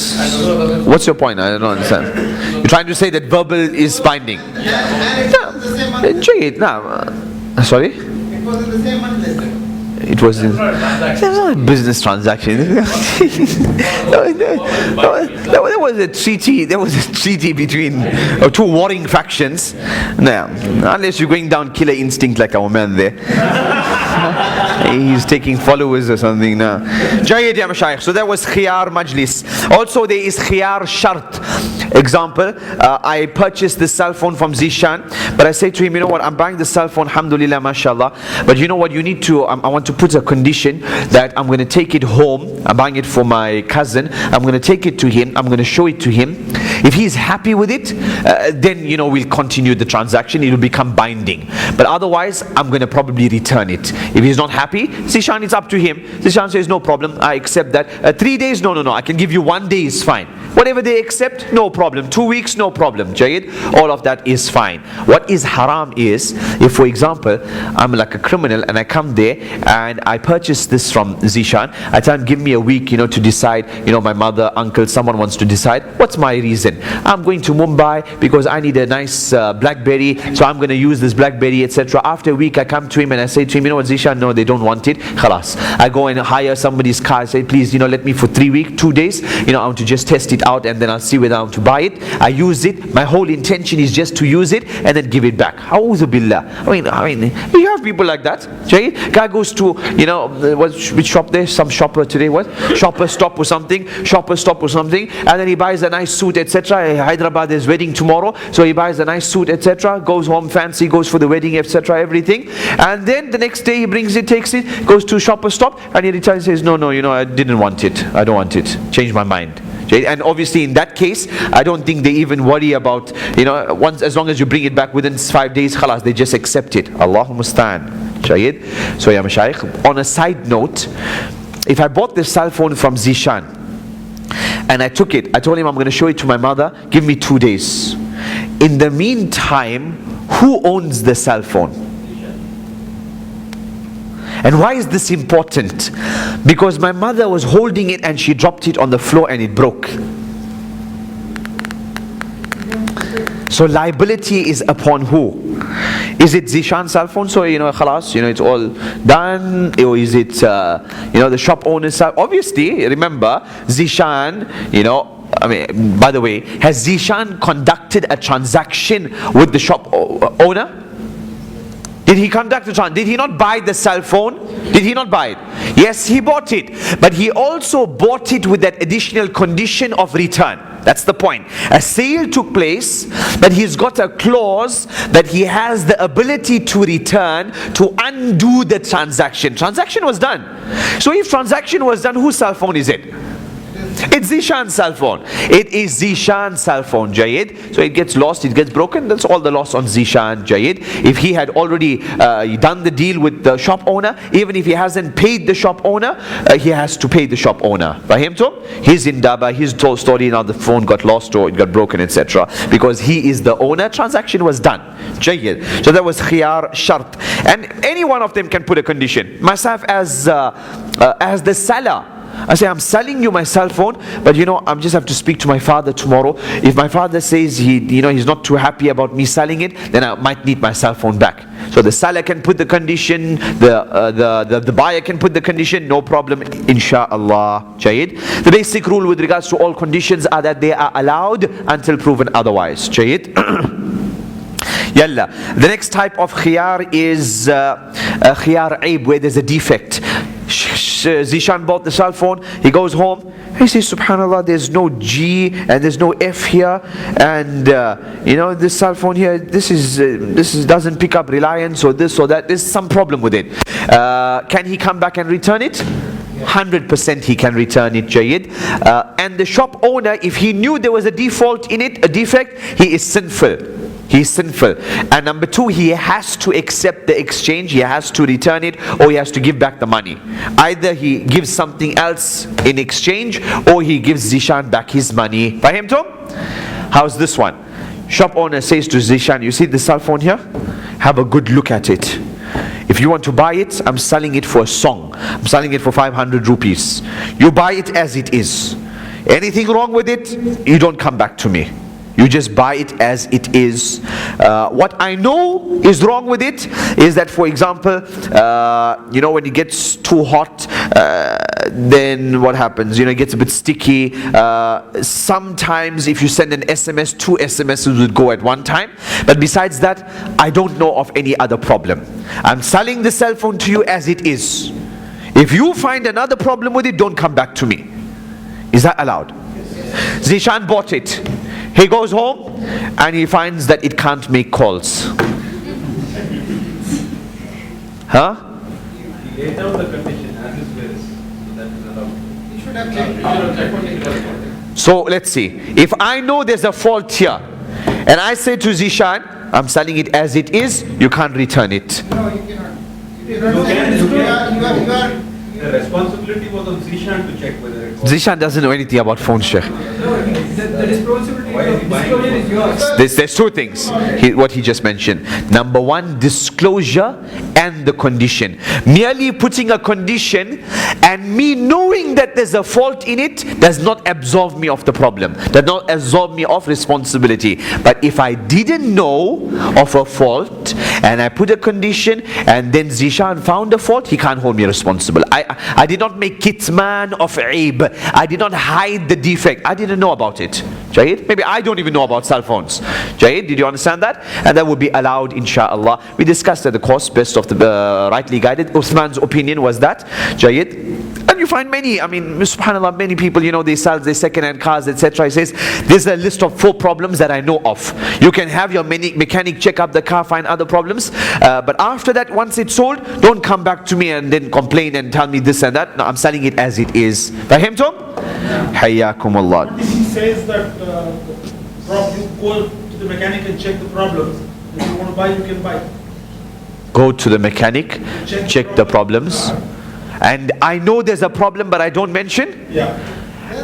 S1: What's your point? I don't understand. You're trying to say that verbal is binding.
S4: And it was the same month.
S1: Jayid, no. Sorry?
S4: It was in the same month listed.
S1: It was in, there was not a business transaction. There was a treaty. There was a treaty between two warring factions. Now, unless you're going down killer instinct like our man there, he's taking followers or something now. Jayid ya Mashayikh. So that was khiyar majlis. Also there is khiyar shart. Example, I purchased this cell phone from Zishan, but I say to him, you know what, I'm buying the cell phone, alhamdulillah, mashallah, but you know what, you need to, I want to put a condition that I'm going to take it home. I'm buying it for my cousin. I'm going to take it to him. I'm going to show it to him. If he's happy with it, then, you know, we'll continue the transaction. It will become binding. But otherwise, I'm going to probably return it. If he's not happy, Zishan, it's up to him. Zishan says, no problem, I accept that. 3 days, no, I can give you 1 day, is fine. Whatever they accept, no problem. 2 weeks, no problem. Jayid, all of that is fine. What is haram is, if for example, I'm like a criminal and I come there and I purchase this from Zishan, I tell him, give me a week, you know, to decide, you know, my mother, uncle, someone wants to decide, what's my reason? I'm going to Mumbai because I need a nice BlackBerry, so I'm going to use this BlackBerry, etc. After a week, I come to him and I say to him, you know what, Zishan, no, they don't want it. Khalas. I go and hire somebody's car. I say, please, you know, let me for 3 weeks, 2 days, you know, I want to just test it out and then I'll see whether I want to buy it. I use it. My whole intention is just to use it and then give it back. A'udhu billah. I mean, you have people like that. Jay, guy goes to, you know, which shop there? Some shopper today, what? Shopper stop or something, and then he buys a nice suit, etc. Hyderabad, there's wedding tomorrow, so he buys a nice suit, etc. Goes home fancy, goes for the wedding, etc. Everything, and then the next day he brings it, takes it, goes to shopper stop, and he returns and says, no, you know, I didn't want it. I don't want it. Change my mind. And obviously in that case, I don't think they even worry about, you know, once, as long as you bring it back within 5 days, khalas, they just accept it. Allahu Musta'an. Shayid. So ya Mashayikh, on a side note, if I bought this cell phone from Zishan and I took it, I told him I'm going to show it to my mother, give me 2 days. In the meantime, who owns the cell phone? And why is this important? Because my mother was holding it and she dropped it on the floor and it broke. So liability is upon who? Is it Zishan's cell phone? So, you know, khalas, you know, it's all done. Or is it, you know, the shop owner's cell? Obviously, remember, Zishan, you know, I mean, by the way, has Zishan conducted a transaction with the shop owner? Did he conduct the transaction? Did he not buy the cell phone? Did he not buy it? Yes, he bought it. But he also bought it with that additional condition of return. That's the point. A sale took place, but he's got a clause that he has the ability to return, to undo the transaction. Transaction was done. So if transaction was done, whose cell phone is it? It's Zishan's cell phone. It is Zishan's cell phone, Jayid. So it gets lost, it gets broken. That's all the loss on Zishan, Jayid. If he had already done the deal with the shop owner, even if he hasn't paid the shop owner, he has to pay the shop owner. Fahimtum? He's in Daba, his story, now the phone got lost or it got broken, etc. Because he is the owner, transaction was done. Jayid. So that was khiyar shart. And any one of them can put a condition. Myself as the seller, I say, I'm selling you my cell phone, but you know, I just have to speak to my father tomorrow. If my father says he's not too happy about me selling it, then I might need my cell phone back. So the seller can put the condition, the buyer can put the condition, no problem, insha'Allah. Jayid. The basic rule with regards to all conditions are that they are allowed until proven otherwise. Jayid. Yalla. The next type of khiyar is khiyar aib, where there's a defect. Zishan bought the cell phone, he goes home, he says, subhanallah, there's no G and there's no F here, and you know, this cell phone here, this doesn't pick up Reliance or this or that, there's some problem with it. Can he come back and return it? 100% he can return it, Jayid. And the shop owner, if he knew there was a default in it, a defect, he is sinful. He's sinful. And number two, he has to accept the exchange, he has to return it, or he has to give back the money. Either he gives something else in exchange, or he gives Zishan back his money. Fahimtum? How's this one? Shop owner says to Zishan, you see this cell phone here? Have a good look at it. If you want to buy it, I'm selling it for a song. I'm selling it for 500 rupees. You buy it as it is. Anything wrong with it, you don't come back to me. You just buy it as it is. What I know is wrong with it is that, for example, when it gets too hot, then what happens? It gets a bit sticky. Sometimes if you send an SMS, 2 SMSs would go at one time. But besides that, I don't know of any other problem. I'm selling the cell phone to you as it is. If you find another problem with it, don't come back to me. Is that allowed? Zishan bought it. He goes home and he finds that it can't make calls. Huh?
S2: He laid out the condition as is where is. So that is allowed.
S4: You should have checked.
S1: So let's see. If I know there's a fault here, and I say to Zishan, I'm selling it as it is, you can't return it.
S4: No, you cannot. You
S2: can. The responsibility was on Zishan to check whether it was.
S1: Zishan doesn't know anything about phone, Sheikh.
S5: No, the responsibility of disclosure is yours.
S1: There's two things, what he just mentioned. Number one, disclosure and the condition. Merely putting a condition and me knowing that there's a fault in it does not absolve me of the problem, does not absolve me of responsibility. But if I didn't know of a fault and I put a condition and then Zishan found a fault, he can't hold me responsible. I did not make kitman of aib. I did not hide the defect. I didn't know about it. Jayed? Maybe I don't even know about cell phones. Jayed, did you understand that? And that would be allowed, inshallah. We discussed at the course, best of the rightly guided. Uthman's opinion was that. Jayed. And you find many, subhanAllah, many people, they sell their second-hand cars, etc. He says, there's a list of 4 problems that I know of. You can have your mechanic check up the car, find other problems. But after that, once it's sold, don't come back to me and then complain and tell me this and that. No, I'm selling it as it is. Fahimtum? Hayyakum Allah.
S3: If he says that you go to the mechanic and check the problems, if you want to buy, you can buy.
S1: Go to the mechanic, check the problems. And I know there's a problem, but I don't mention?
S3: Yeah.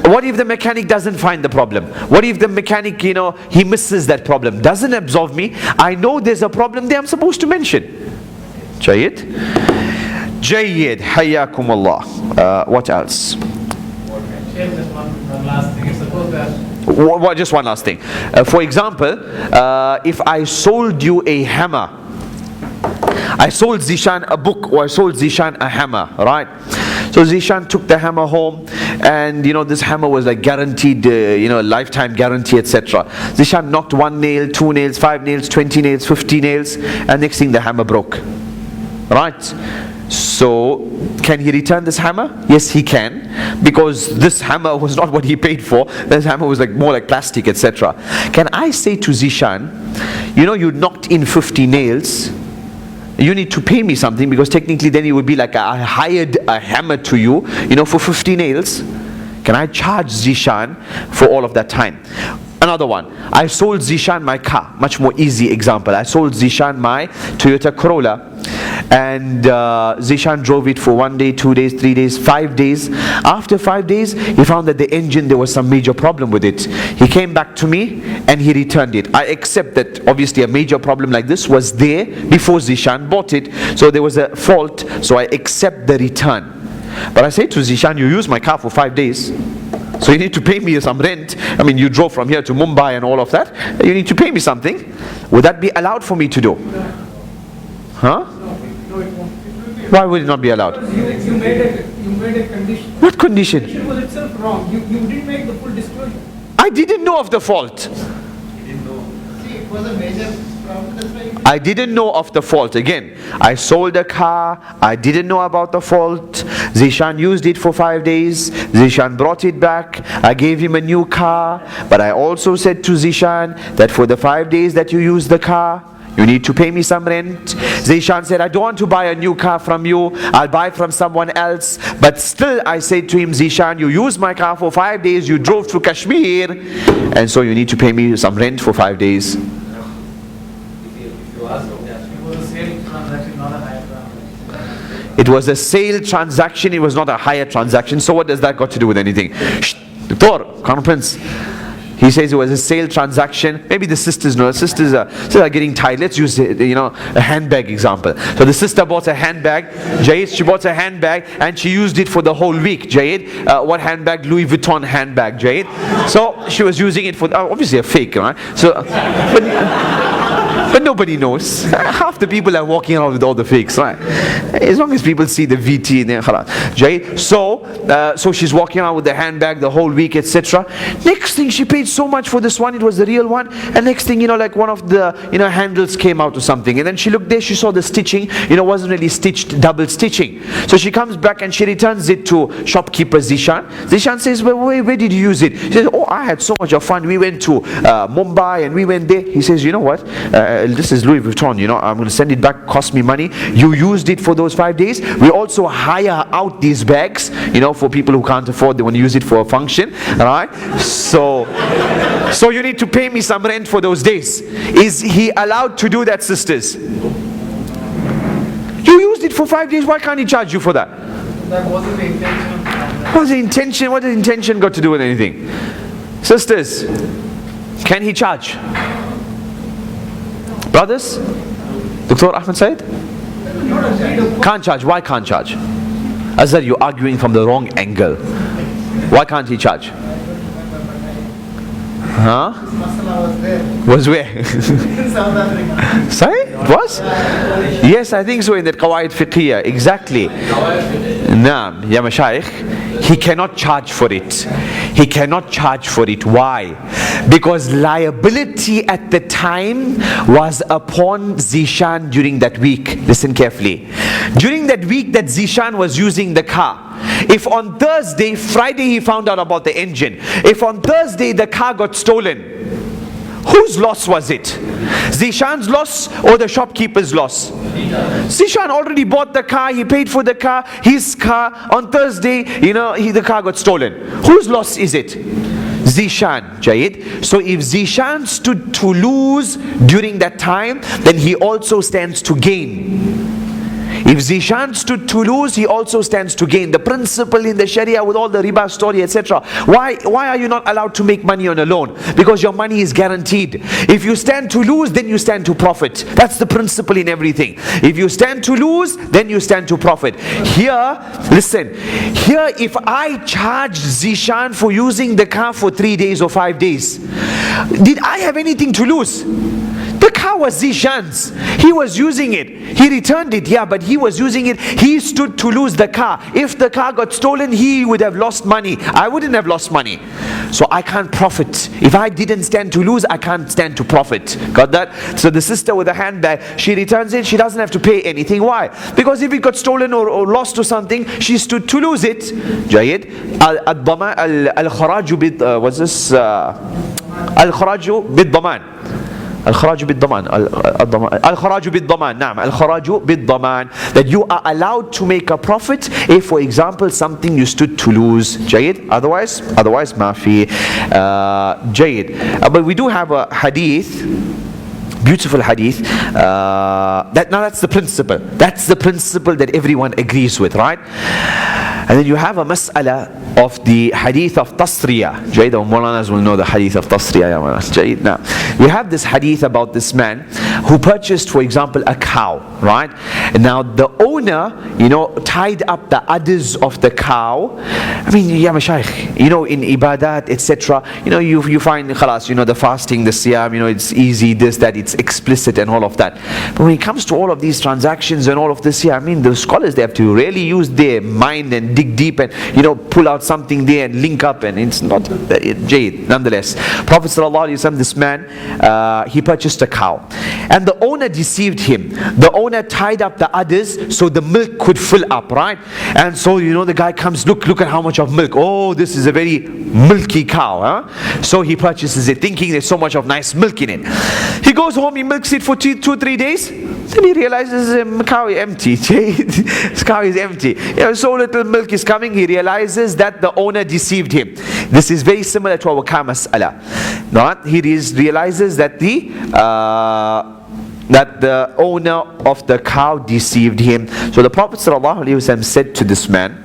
S1: What if the mechanic doesn't find the problem? What if the mechanic, he misses that problem? Doesn't absolve me. I know there's a problem there, I'm supposed to mention. Jayyid? Jayyid. Hayyakum Allah. What else?
S5: Just one last thing. Suppose that.
S1: Just one last thing. For example, if I sold you a hammer, I sold Zishan a book, or I sold Zishan a hammer, right? So Zishan took the hammer home, and this hammer was like guaranteed, lifetime guarantee, etc. Zishan knocked 1 nail, 2 nails, 5 nails, 20 nails, 50 nails, and next thing the hammer broke, right? So can he return this hammer? Yes, he can, because this hammer was not what he paid for. This hammer was more like plastic, etc. Can I say to Zishan, you knocked in 50 nails, you need to pay me something, because technically then it would be like I hired a hammer to you, for 50 nails. Can I charge Zishan for all of that time? Another one, I sold Zishan my car. Much more easy example. I sold Zishan my Toyota Corolla, and Zishan drove it for 1 day, 2 days, 3 days, 5 days. After 5 days, he found that the engine, there was some major problem with it. He came back to me and he returned it. I accept that obviously a major problem like this was there before Zishan bought it, so there was a fault, so I accept the return. But I say to Zishan, you used my car for 5 days, so you need to pay me some rent. You drove from here to Mumbai and all of that. You need to pay me something. Would that be allowed for me to do? Huh?
S5: No, it won't.
S1: Why would it not be allowed?
S5: You made a condition.
S1: What condition?
S5: The condition was itself wrong. You didn't make the full disclosure.
S1: I didn't know of the fault.
S4: See, it was a major problem. That's why you
S1: I didn't know of the fault. Again, I sold a car, I didn't know about the fault. Zishan used it for 5 days. Zishan brought it back. I gave him a new car. But I also said to Zishan that for the 5 days that you used the car, you need to pay me some rent. Zishan said, I don't want to buy a new car from you. I'll buy from someone else. But still, I said to him, Zishan, you used my car for 5 days. You drove through Kashmir. And so you need to pay me some rent for 5 days. It was a sale transaction, it was not a hire transaction. So what does that got to do with anything? Shh, Doctor, Crown Prince. He says it was a sale transaction. Maybe the sisters know. Sisters are getting tired. Let's use a handbag example. So the sister bought a handbag. Jayed, she bought a handbag and she used it for the whole week. Jayed, what handbag? Louis Vuitton handbag. Jayed. So she was using it for obviously a fake, right? So, but nobody knows. Half the people are walking around with all the fakes, right? As long as people see the VT in there, Jayed. So she's walking around with the handbag the whole week, etc. Next thing, she paid so much for this one, it was the real one, and next thing like one of the handles came out or something, and then she looked there, she saw the stitching, wasn't really stitched, double stitching. So she comes back and she returns it to shopkeeper Zishan. Zishan says, well, where did you use it? She says, oh, I had so much of fun, we went to Mumbai and we went there. He says, you know what, this is Louis Vuitton, I'm going to send it back, cost me money. You used it for those 5 days. We also hire out these bags, for people who can't afford, they want to use it for a function, right? So you need to pay me some rent for those days. Is he allowed to do that, sisters? You used it for 5 days, why can't he charge you for that?
S5: That wasn't the intention.
S1: What's the intention? What does intention got to do with anything? Sisters, can he charge? Brothers? Dr. Ahmed Said? Can't charge. Why can't charge? Azhar, you're arguing from the wrong angle. Why can't he charge? Huh? Was where? Sorry? Was? Yes, I think so, in that Qawaid Fiqhiyya. Exactly. Naam, ya Mashayikh. He cannot charge for it. He cannot charge for it. Why? Because liability at the time was upon Zishan during that week. Listen carefully. During that week that Zishan was using the car, if on Friday he found out about the engine, if on Thursday the car got stolen, whose loss was it? Zishan's loss or the shopkeeper's loss? Zishan already bought the car, he paid for the car, his car. On Thursday, the car got stolen. Whose loss is it? Zishan, Jayid. So if Zishan stood to lose during that time, then he also stands to gain. If Zishan stood to lose, he also stands to gain. The principle in the Sharia with all the riba story, etc. Why are you not allowed to make money on a loan? Because your money is guaranteed. If you stand to lose, then you stand to profit. That's the principle in everything. If you stand to lose, then you stand to profit. Here, listen. Here, if I charge Zishan for using the car for 3 days or 5 days, did I have anything to lose? The car was Zishan's. He was using it. He returned it, yeah, but he was using it. He stood to lose the car. If the car got stolen, he would have lost money. I wouldn't have lost money. So I can't profit. If I didn't stand to lose, I can't stand to profit. Got that? So the sister with the handbag, she returns it. She doesn't have to pay anything. Why? Because if it got stolen or lost or something, she stood to lose it. Jayid. Al-Kharaju bid, what's this? Al-Kharaju bid-Daman. Al-Kharaju bid-Daman. Al-Kharaju bid-Daman. Naam. Al-Kharaju bid-Daman. That you are allowed to make a profit if, for example, something you stood to lose. Jayid. Otherwise, mafi. Jayid. But we do have a hadith, beautiful hadith. That's the principle. That's the principle that everyone agrees with, right? And then you have a mas'ala of the hadith of Tasriya. Jayid, or Mawlanas will know the hadith of Tasriya. Jayid. Now, we have this hadith about this man who purchased, for example, a cow, right? And now the owner, tied up the udders of the cow. I mean, ya Mashaykh, in ibadat, etc. You find, khalas, the fasting, the siyam, it's easy, this, that, it's explicit and all of that. But when it comes to all of these transactions and all of this, I mean, the scholars, they have to really use their mind and dig deep and, pull out something there and link up, and it's not jayid. Nonetheless, Prophet ﷺ, this man, he purchased a cow. And the owner deceived him. The owner tied up the udders so the milk could fill up, right? And so, the guy comes, look at how much of milk. Oh, this is a very milky cow, huh? So he purchases it, thinking there's so much of nice milk in it. He goes home, he milks it for 2-3 days. Then he realizes the cow is empty. This cow is empty. So little milk is coming. He realizes that the owner deceived him. This is very similar to our mas'ala. He realizes that that the owner of the cow deceived him. So the Prophet ﷺ said to this man,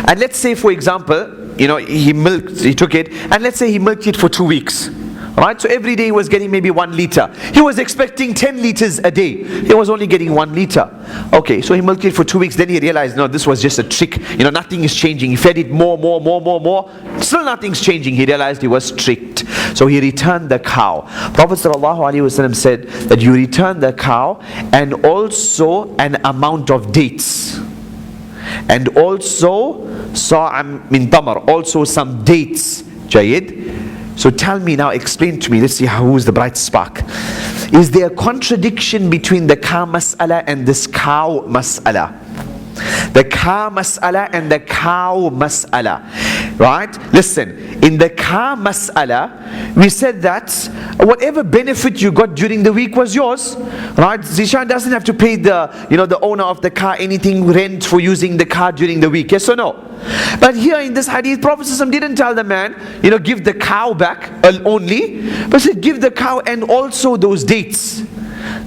S1: and let's say for example, he took it, and let's say he milked it for 2 weeks. Right, so every day he was getting maybe 1 liter. He was expecting 10 liters a day. He was only getting 1 liter. Okay, so he milked it for 2 weeks. Then he realized, no, this was just a trick. Nothing is changing. He fed it more. Still nothing's changing. He realized he was tricked. So he returned the cow. Prophet ﷺ said that you return the cow and also an amount of dates. And also sa'am min tamar, also some dates. Jayid. So tell me now, explain to me, let's see who is the bright spark. Is there a contradiction between the car mas'ala and this cow mas'ala? The car mas'ala and the cow mas'ala. Right? Listen, in the car mas'ala, we said that whatever benefit you got during the week was yours. Right? Zishan doesn't have to pay the owner of the car anything rent for using the car during the week. Yes or no? But here in this hadith, Prophet ﷺ didn't tell the man, give the cow back only, but said give the cow and also those dates.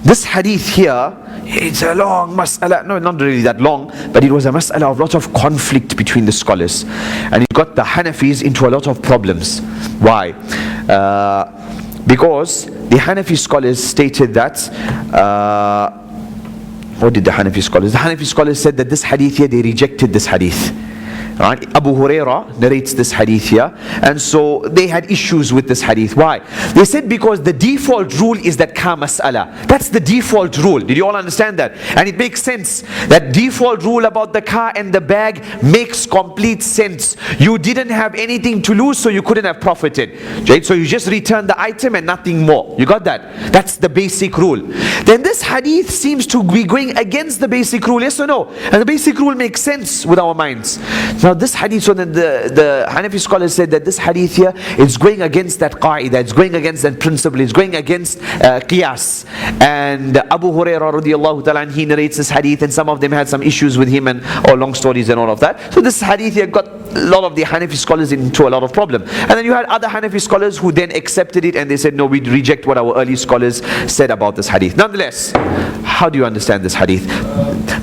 S1: This hadith here, it's a long mas'ala. No, not really that long, but it was a mas'ala of lots of conflict between the scholars. And it got the Hanafis into a lot of problems. Why? Because the Hanafi scholars stated that, what did the Hanafi scholars? The Hanafi scholars said that this hadith here, they rejected this hadith. Right? Abu Huraira narrates this hadith here, and so they had issues with this hadith. Why? They said because the default rule is that ka mas'ala. That's the default rule. Did you all understand that? And it makes sense. That default rule about the car and the bag makes complete sense. You didn't have anything to lose, so you couldn't have profited. Right? So you just return the item and nothing more. You got that? That's the basic rule. Then this hadith seems to be going against the basic rule, yes or no? And the basic rule makes sense with our minds. Now this hadith, so then the Hanafi scholars said that this hadith here is going against that qa'idah, it's going against that principle, it's going against qiyas. And Abu Hurairah radiallahu ta'ala, he narrates this hadith, and some of them had some issues with him and all long stories and all of that. So this hadith here got a lot of the Hanafi scholars into a lot of problem. And then you had other Hanafi scholars who then accepted it and they said, no, we reject what our early scholars said about this hadith. Nonetheless, how do you understand this hadith?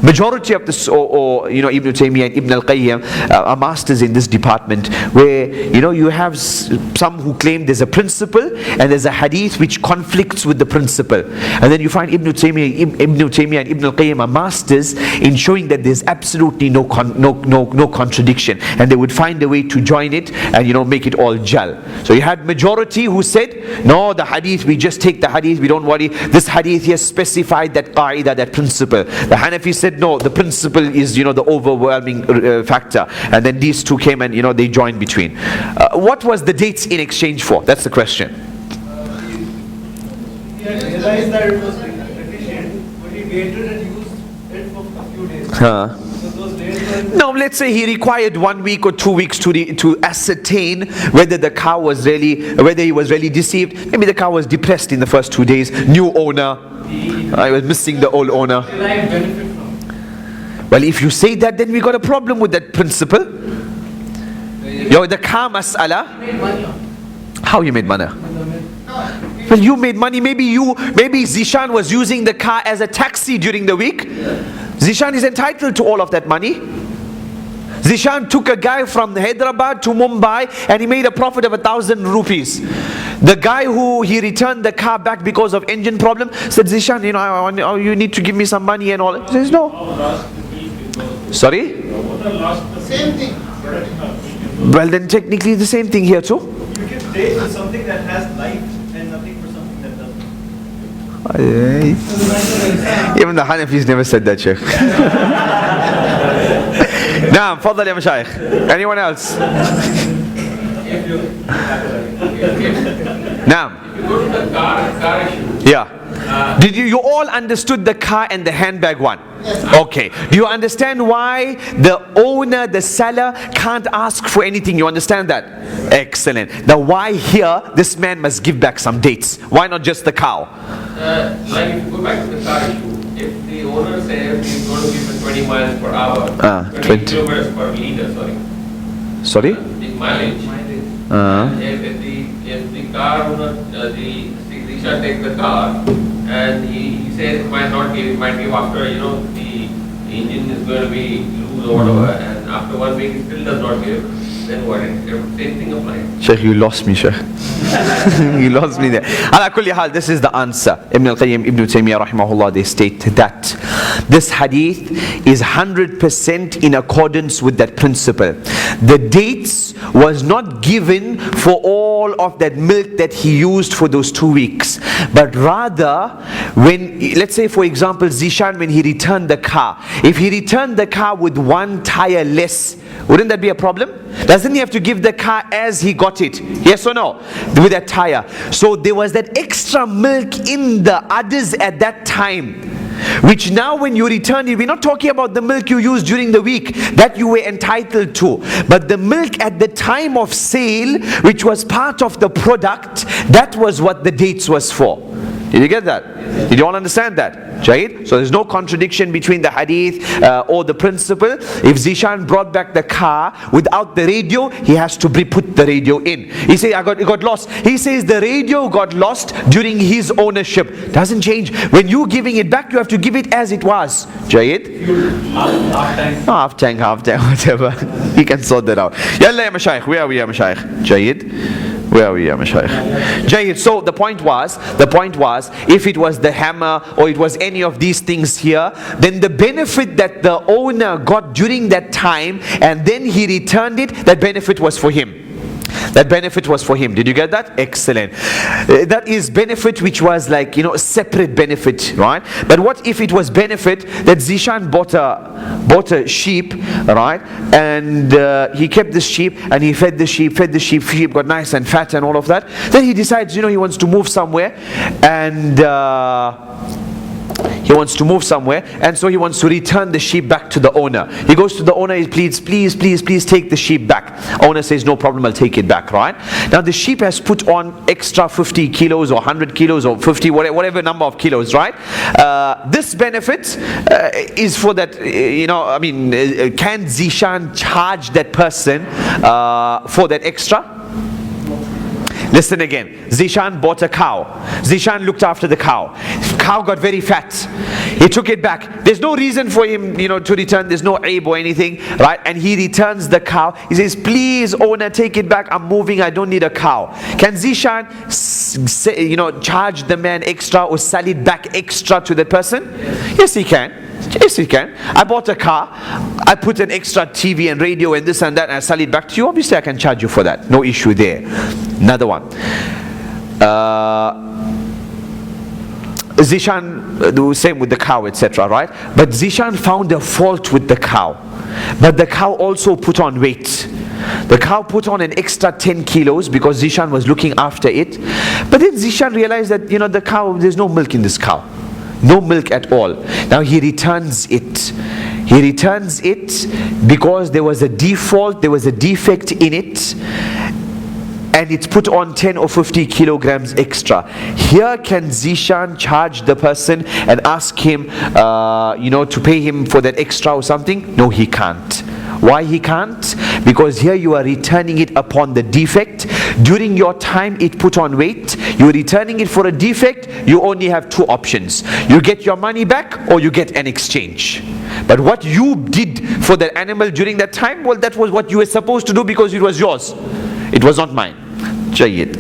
S1: Majority of this, Ibn Taymiyyah and Ibn al-Qayyim are masters in this department, where you have some who claim there's a principle and there's a hadith which conflicts with the principle, and then you find Ibn Taymiyyah and Ibn al-Qayyim are masters in showing that there's absolutely no contradiction, and they would find a way to join it and make it all jal. So you had majority who said, no, the hadith, we just take the hadith, we don't worry, this hadith here specified that qa'idah, that principle. The Hanafi said no, the principle is the overwhelming factor. And then these two came and they joined between. What was the dates in exchange for? That's the question.
S5: He had realized that it was deficient, but he waited and used it for a few days. So those days were...
S1: No, let's say he required 1 week or 2 weeks to ascertain whether the cow was whether he was really deceived. Maybe the cow was depressed in the first 2 days, new owner, I was missing the old owner. Well, if you say that, then we got a problem with that principle. The car mas'ala. How you made money? Well, you made money. Maybe Zishan was using the car as a taxi during the week. Zishan is entitled to all of that money. Zishan took a guy from Hyderabad to Mumbai and he made a profit of 1,000 rupees. The guy who he returned the car back because of engine problem said, Zishan, you need to give me some money and all. He says, no. Sorry?
S4: Same thing.
S1: Well, then technically the same thing here too.
S5: You give dates for something that has life and nothing for something that doesn't.
S1: Even the Hanafis never said that, Sheikh. Naam, Fadal ya Mashaykh. Anyone else? Naam.
S2: If you go to the car issue.
S1: Yeah. Did you all understood the car and the handbag one?
S4: Yes.
S1: Okay. Do you understand why the owner, the seller can't ask for anything? You understand that? Excellent. Now why here this man must give back some dates? Why not just the cow?
S2: Like if you go back to the car issue, if the owner says he's going to give it 20 miles per hour, 20 kilometers per liter,
S1: Sorry?
S2: the mileage. If the car owner, the Zishan takes the car and he says it might not give, it might give after, the engine is going to be loose or whatever, and after 1 week it still does not give, then what? Same thing applies.
S1: Sheikh, you lost me, Sheikh. You lost me there. Ala kulli hal, this is the answer. Ibn al-Qayyim, Ibn Taymiyyah rahimahullah, they state that this hadith is 100% in accordance with that principle. The dates was not given for all of that milk that he used for those 2 weeks, but rather when, let's say for example, Zishan, when he returned the car, if he returned the car with 1 tire less, wouldn't that be a problem? Doesn't he have to give the car as he got it? Yes or no? With that tire. So there was that extra milk in the others at that time, which now when you return it, we're not talking about the milk you used during the week that you were entitled to, but the milk at the time of sale, which was part of the product, that was what the dates was for. Did you get that? Did you all understand that? Jayid? So there's no contradiction between the hadith or the principle. If Zishan brought back the car without the radio, he has to put the radio in. He says, it got lost. He says the radio got lost during his ownership. Doesn't change. When you giving it back, you have to give it as it was. Jayid? Half tank, whatever. He can sort that out. Yalla ya Mashaykh. Where are we ya Mashaykh? Jayid? Where are we, ya Mashaykh? Jayid. So the point was, if it was the hammer or it was any of these things here, then the benefit that the owner got during that time and then he returned it, that benefit was for him. That benefit was for him. Did you get that? Excellent. That is benefit which was like, separate benefit, right? But what if it was benefit that Zishan bought a sheep, right? And he kept the sheep and he fed the sheep got nice and fat and all of that. Then he decides, he wants to move somewhere, and and so he wants to return the sheep back to the owner. He goes to the owner, he pleads, please take the sheep back. Owner says, no problem, I'll take it back, right? Now the sheep has put on extra 50 kilos or 100 kilos or 50, whatever number of kilos, right? This benefit is for that, can Zishan charge that person for that extra? Listen again. Zishan bought a cow. Zishan looked after the cow. Cow got very fat. He took it back. There's no reason for him, to return. There's no aib or anything, right? And he returns the cow. He says, please, owner, take it back. I'm moving. I don't need a cow. Can Zishan, charge the man extra or sell it back extra to the person? Yes, he can. Yes, he can. I bought a car. I put an extra TV and radio and this and that, and I sell it back to you. Obviously, I can charge you for that. No issue there. Another one. Zishan, the same with the cow, etc., right? But Zishan found a fault with the cow. But the cow also put on weight. The cow put on an extra 10 kilos because Zishan was looking after it. But then Zishan realized that, the cow, there's no milk in this cow. No milk at all. Now he returns it. He returns it because there was a default, there was a defect in it, and it's put on 10 or 50 kilograms extra. Here can Zishan charge the person and ask him, to pay him for that extra or something? No, he can't. Why he can't? Because here you are returning it upon the defect. During your time it put on weight. You're returning it for a defect. You only have 2 options. You get your money back or you get an exchange. But what you did for that animal during that time, well, that was what you were supposed to do because it was yours. It was not mine. Jayyid.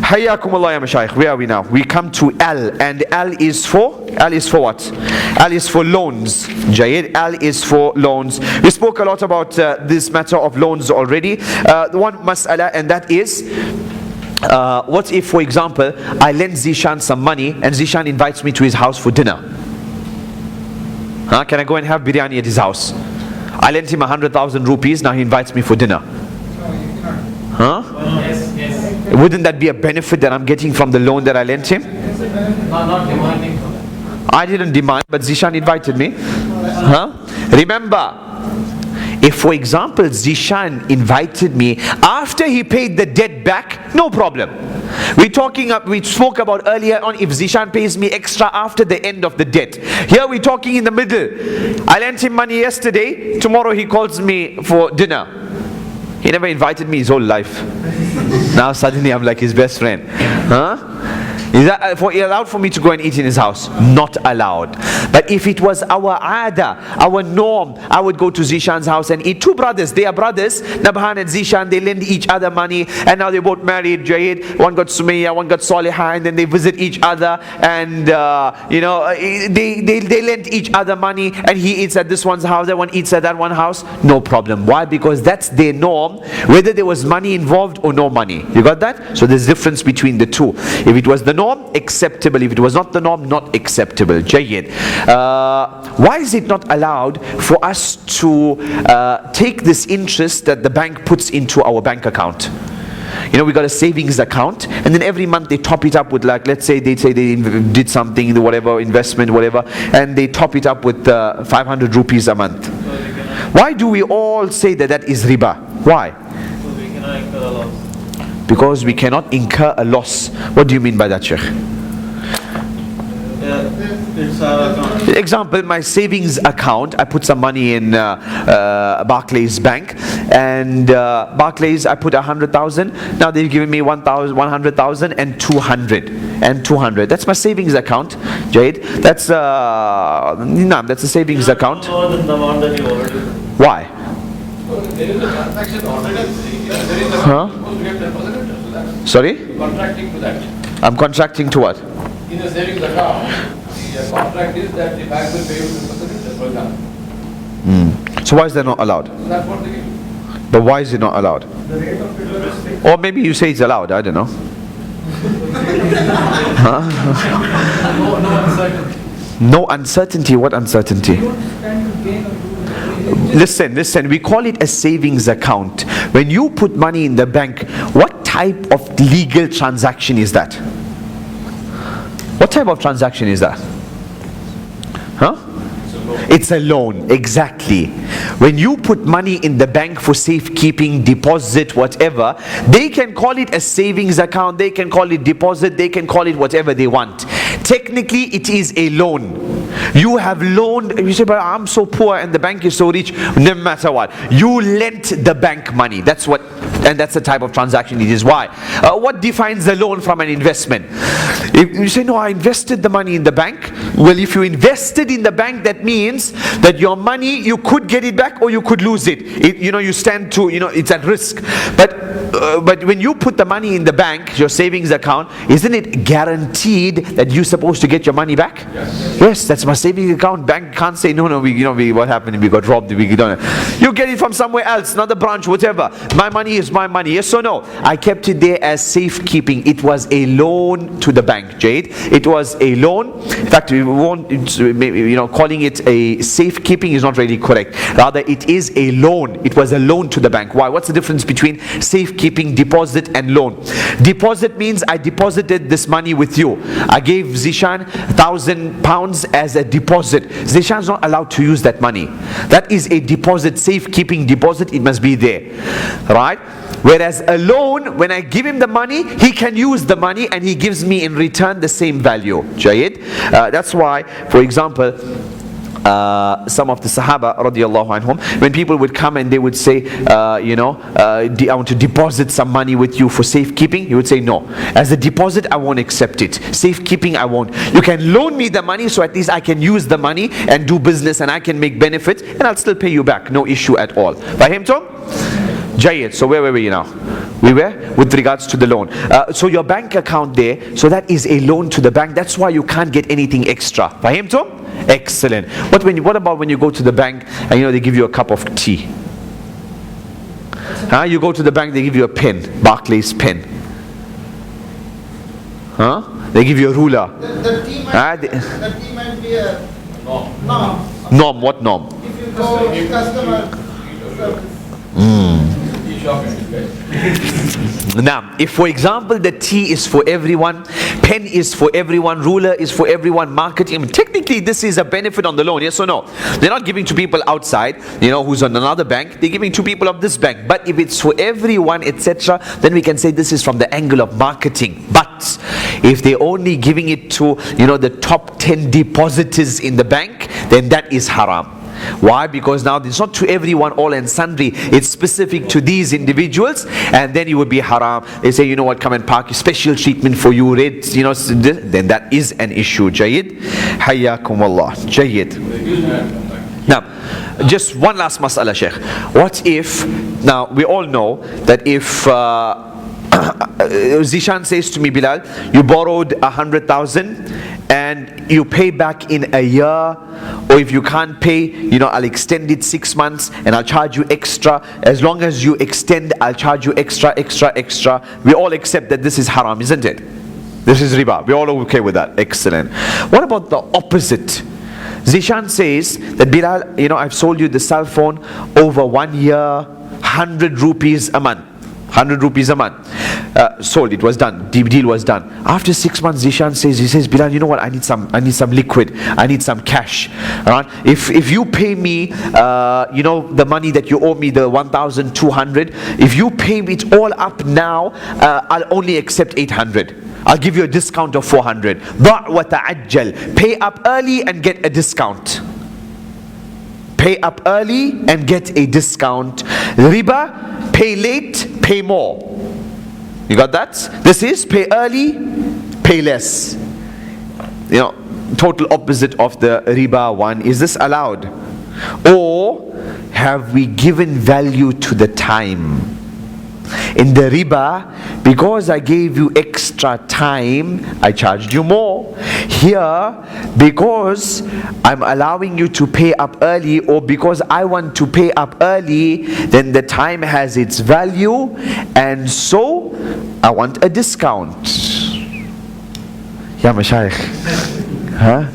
S1: Hayyakumullah ya Mashaykh. Where are we now? We come to L, and L is for what? L is for loans. Jayyid. L is for loans. We spoke a lot about this matter of loans already. The one mas'ala, and that is, what if, for example, I lend Zishan some money and Zishan invites me to his house for dinner? Can I go and have biryani at his house? I lent him 100,000 rupees, now he invites me for dinner.
S2: Yes.
S1: Wouldn't that be a benefit that I'm getting from the loan that I lent him?
S2: Not demanding.
S1: I didn't demand, but Zishan invited me. Remember, if for example Zishan invited me after he paid the debt back, no problem. We spoke about earlier on if Zishan pays me extra after the end of the debt. Here we're talking in the middle. I lent him money yesterday, tomorrow he calls me for dinner. He never invited me his whole life. Now suddenly I'm like his best friend. Is that allowed for me to go and eat in his house? Not allowed. But if it was our ada, our norm, I would go to Zishan's house and eat. Two brothers, they are brothers, Nabhan and Zishan, they lend each other money, and now they both married, Jayed. One got Sumayya, one got Salihah, and then they visit each other, and they lend each other money, and he eats at this one's house, that one eats at that one house. No problem. Why? Because that's their norm, whether there was money involved or no money. You got that? So there's difference between the two. If it was the norm, acceptable. If it was not the norm, not acceptable. Jayyid. Why is it not allowed for us to take this interest that the bank puts into our bank account? You know, we got a savings account, and then every month they top it up with, like, let's say they did something, whatever, investment, whatever, and they top it up with 500 rupees a month. Why do we all say that that is riba? Why? Because we cannot incur a loss. What do you mean by that, Sheikh? Example, my savings account, I put some money in Barclays Bank, and Barclays, I put 100,000. Now they've given me 100,000 and 200. That's my savings account, Jade. That's that's a savings account. Why?
S2: There is a transaction already. There is a supposed to get deposited.
S1: Sorry?
S2: Contracting to that.
S1: I'm contracting to what?
S2: In a savings account, the contract is that the bank will pay you 10%, for example.
S1: So why is that not allowed?
S2: So that's what they give.
S1: But why is it not allowed? Or maybe you say it's allowed, I don't know. No uncertainty. What uncertainty? Listen, we call it a savings account. When you put money in the bank, what type of legal transaction is that? What type of transaction is that? Huh? It's a loan, exactly. When you put money in the bank for safekeeping, deposit, whatever, they can call it a savings account, they can call it deposit, they can call it whatever they want. Technically, it is a loan. You have loaned, you say, but I'm so poor and the bank is so rich. No matter what, you lent the bank money. That's what, and that's the type of transaction it is. Why? What defines the loan from an investment? If you say, no, I invested the money in the bank. Well, if you invested in the bank, that means that your money, you could get it back or you could lose it. You stand to, it's at risk. But when you put the money in the bank, your savings account, isn't it guaranteed that you're supposed to get your money back? Yes, that's my savings account. Bank can't say, no, what happened? We got robbed. We don't. You get it from somewhere else, not the branch, whatever. My money is my money. Yes or no? I kept it there as safekeeping. It was a loan to the bank, Jade. It was a loan. In fact, we won't, calling it a safekeeping is not really correct. Rather, it is a loan. It was a loan to the bank. Why? What's the difference between safekeeping, deposit, and loan? Deposit means I deposited this money with you. I gave Zishan £1,000 as a deposit. Zishan's not allowed to use that money. That is a deposit, safekeeping deposit. It must be there, right? Whereas a loan, when I give him the money, he can use the money and he gives me in return the same value. Jayid? That's why, for example, some of the Sahaba radiallahu anhum, when people would come and they would say, I want to deposit some money with you for safekeeping, he would say, no. As a deposit, I won't accept it. Safekeeping, I won't. You can loan me the money, so at least I can use the money and do business and I can make benefit and I'll still pay you back. No issue at all. Fahim Tom? Jayed. So where were we now? We were with regards to the loan. So your bank account there, so that is a loan to the bank. That's why you can't get anything extra. Fahim Tom? Excellent. What about when you go to the bank and they give you a cup of tea? You go to the bank, they give you a pen, Barclays pen. They give you a ruler.
S4: The tea might be a norm.
S1: Norm, what norm?
S4: If you go to customer service.
S1: Now, if for example the tea is for everyone, pen is for everyone, ruler is for everyone, marketing, technically this is a benefit on the loan, yes or no? They're not giving to people outside, who's on another bank, they're giving to people of this bank. But if it's for everyone, etc., then we can say this is from the angle of marketing. But if they're only giving it to the top 10 depositors in the bank, then that is haram. Why? Because now it's not to everyone all and sundry, it's specific to these individuals, and then it would be haram. They say, you know what, come and park, special treatment for you, red, you know, then that is an issue. Jayyid. Hayyakum Allah. Jayyid. Now, just one last mas'ala, Sheikh. What if, now we all know that if Zishan says to me, Bilal, you borrowed 100,000 and you pay back in a year, or if you can't pay, you know, I'll extend it 6 months and I'll charge you extra. As long as you extend, I'll charge you extra. We all accept that this is haram, isn't it? This is riba. We're all okay with that. Excellent. What about the opposite? Zishan says that, Bilal, you know, I've sold you the cell phone over 1 year, 100 rupees a month. 100 rupees a month. Sold, it was done. Deal was done. After 6 months, Zishan says, he says, Bilal, you know what? I need some liquid. I need some cash. Right? If you pay me, you know, the money that you owe me, the 1,200. If you pay me it all up now, I'll only accept 800. I'll give you a discount of 400. ضع وتعجل. Pay up early and get a discount. Pay up early and get a discount. Riba, pay late, pay more. You got that? This is pay early, pay less. You know, total opposite of the riba one. Is this allowed? Or have we given value to the time? In the riba, because I gave you extra time, I charged you more. Here, because I'm allowing you to pay up early, or because I want to pay up early, then the time has its value, and so I want a discount. Ya Mashaykh. Huh?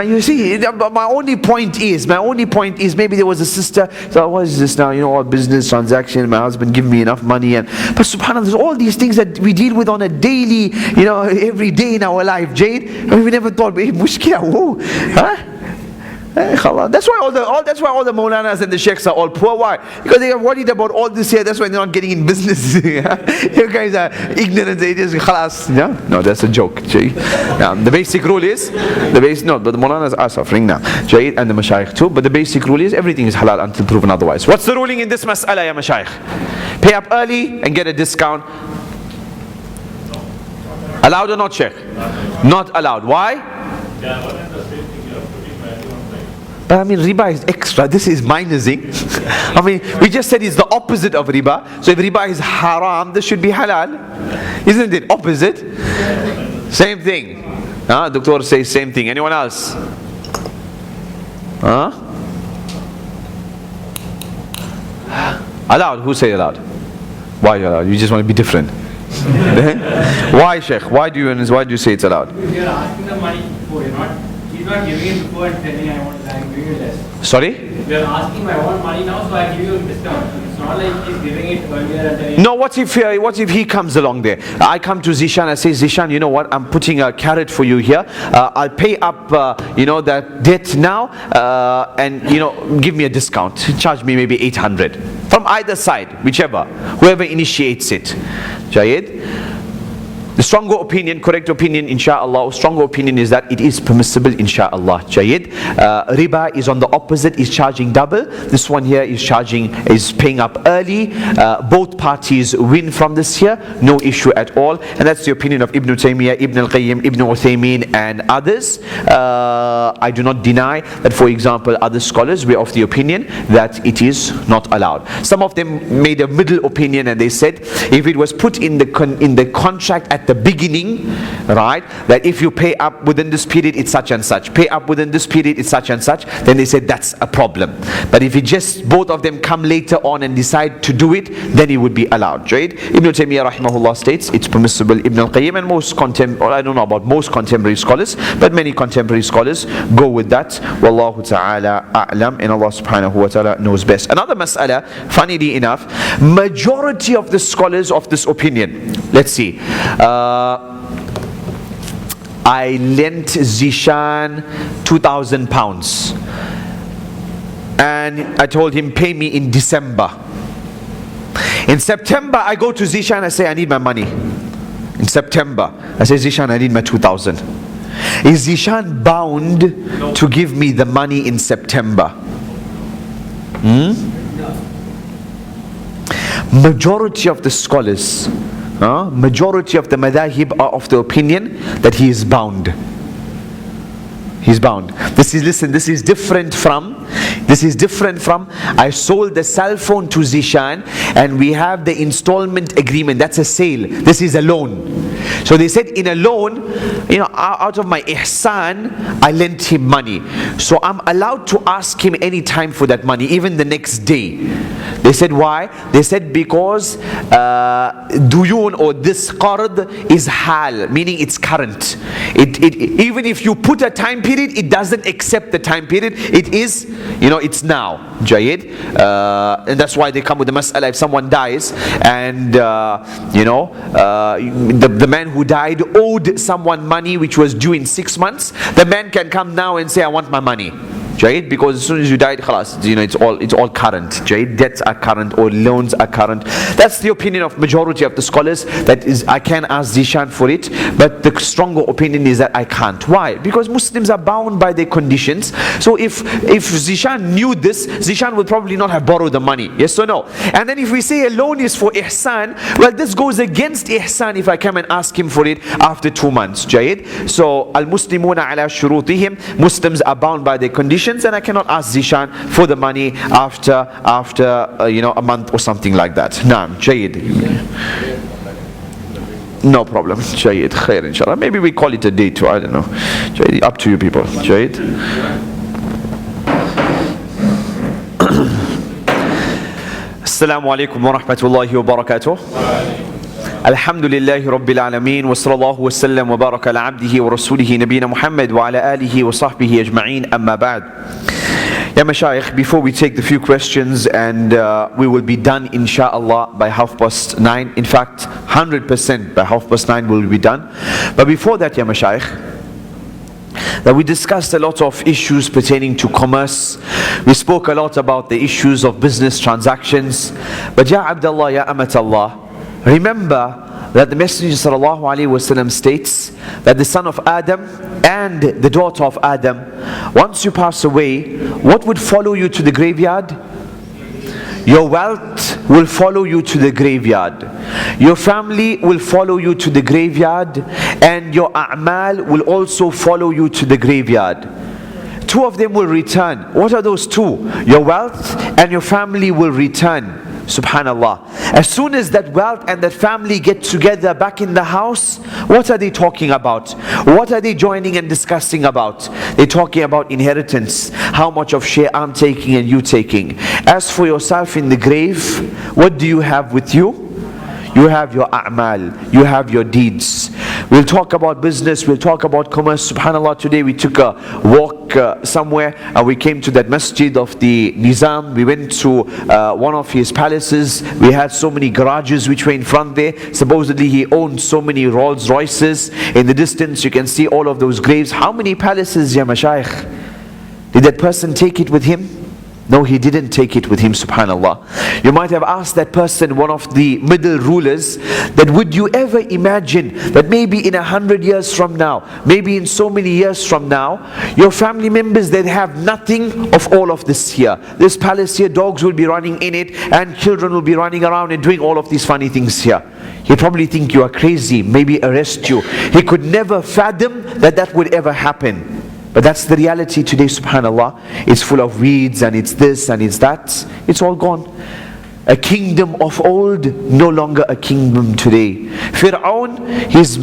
S1: You see, my only point is, maybe there was a sister, so what is this now, you know, all business transaction, my husband give me enough money, but subhanAllah, there's all these things that we deal with on a daily, you know, every day in our life, Jade. I mean, we never thought, mushkila, huh? That's why all the Maulanas and the Sheikhs are all poor. Why? Because they are worried about all this here. That's why they're not getting in business. You guys are ignorant. They just khalas. Yeah? No, that's a joke. The basic rule is but the Maulanas are suffering now. Jayid and the Mashayikh too. But the basic rule is everything is halal until proven otherwise. What's the ruling in this mas'ala, ya Mashayikh? Pay up early and get a discount. Allowed or not, Sheikh? Not allowed. Why? But I mean, riba is extra. This is minusing. I mean, we just said it's the opposite of riba. So if riba is haram, this should be halal. Isn't it? Opposite? Same thing. Doctor says same thing. Anyone else? Allowed. Who say allowed? Why allowed? You just want to be different. Why, Sheikh? Why do you say it's allowed?
S7: If you're asking the money before, he's not giving it before and telling I'm giving you less.
S1: Sorry?
S7: You're asking I want money now, so I give you a discount. It's not like he's giving it earlier and telling.
S1: No, what if he comes along there? I come to Zishan, I say, Zishan, you know what? I'm putting a carrot for you here. I'll pay up, that debt now, and give me a discount. Charge me maybe 800 from either side, whichever, whoever initiates it. Jayed. The stronger opinion, correct opinion, insha'Allah, stronger opinion is that it is permissible, insha'Allah. Jayid. Riba is on the opposite, is charging double. This one here is paying up early. Both parties win from this here, no issue at all. And that's the opinion of Ibn Taymiyyah, Ibn al-Qayyim, Ibn Uthaymeen and others. I do not deny that, for example, other scholars were of the opinion that it is not allowed. Some of them made a middle opinion and they said, if it was put in the contract at the beginning, right, that if you pay up within this period it's such and such, pay up within this period it's such and such, then they said that's a problem. But if it just both of them come later on and decide to do it, then it would be allowed. Right? Ibn Taymiyyah rahimahullah states it's permissible. Ibn al-Qayyim and I don't know about most contemporary scholars, but many contemporary scholars go with that. Wallahu ta'ala a'lam, and Allah subhanahu wa ta'ala knows best. Another mas'ala, funnily enough, majority of the scholars of this opinion, let's see, I lent Zishan £2,000 and I told him pay me in December. In September I go to Zishan, I say I need my money. In September I say, Zishan, I need my 2,000. Is Zishan bound to give me the money in September? Majority of the scholars, majority of the madahib are of the opinion that he is bound. He's bound. This is different from I sold the cell phone to Zishan and we have the installment agreement. That's a sale. This is a loan. So they said in a loan, out of my ihsan, I lent him money. So I'm allowed to ask him any time for that money, even the next day. They said why? They said because duyun, or this qard, is hal, meaning it's current. Even if you put a time period, it doesn't accept the time period. It is, it's now. Jayid. And that's why they come with the mas'ala. If someone dies and the man who died owed someone money which was due in 6 months, the man can come now and say, I want my money. Jayid, because as soon as you died, khalas, it's all current. Jayid, debts are current or loans are current. That's the opinion of majority of the scholars. That is, I can ask Zishan for it, but the stronger opinion is that I can't. Why? Because Muslims are bound by their conditions. So if Zishan knew this, Zishan would probably not have borrowed the money. Yes or no? And then if we say a loan is for ihsan, well, this goes against ihsan if I come and ask him for it after 2 months. Jayid. So al-muslimuna ala shurutihim, Muslims are bound by their conditions, and I cannot ask Zishan for the money after a month or something like that. Naam, Jayid. No problem. Jayid, khair inshallah. Maybe we call it a day too, I don't know. Jayid, up to you people. Jayid. Assalamu alaikum wa rahmatullahi wa barakatuh. Alhamdulillahi Rabbil Alameen wa sallallahu wa sallam wa baraka ala abdihi wa rasulihi nabina Muhammad wa ala alihi wa sahbihi ajma'een, amma ba'd. Ya Mashayikh, before we take the few questions, and we will be done insha'Allah by 9:30. In fact, 100% by 9:30 we will be done. But before that, Ya Mashayikh, that we discussed a lot of issues pertaining to commerce. We spoke a lot about the issues of business transactions. But Ya Abdullah, Ya Amatallah, remember that the Messenger sallallahu alaihi wasallam states that the son of Adam and the daughter of Adam, once you pass away, what would follow you to the graveyard? Your wealth will follow you to the graveyard. Your family will follow you to the graveyard, and your a'mal will also follow you to the graveyard. Two of them will return. What are those two? Your wealth and your family will return. Subhanallah. As soon as that wealth and that family get together back in the house, what are they talking about? What are they joining and discussing about? They're talking about inheritance. How much of share I'm taking and you taking. As for yourself in the grave, what do you have with you? You have your a'mal, you have your deeds. We'll talk about business, we'll talk about commerce. Subhanallah, today we took a walk somewhere and we came to that masjid of the Nizam. We went to one of his palaces. We had so many garages which were in front there. Supposedly he owned so many Rolls Royces. In the distance you can see all of those graves. How many palaces, ya Mashayikh? Did that person take it with him? No, he didn't take it with him, subhanallah. You might have asked that person, one of the middle rulers, that would you ever imagine that maybe in 100 years from now, maybe in so many years from now, your family members, they have nothing of all of this here. This palace here, dogs will be running in it, and children will be running around and doing all of these funny things here. He'd probably think you are crazy, maybe arrest you. He could never fathom that that would ever happen. But that's the reality today, subhanallah. It's full of weeds, and it's this and it's that. It's all gone. A kingdom of old, no longer a kingdom today. Fir'aun, his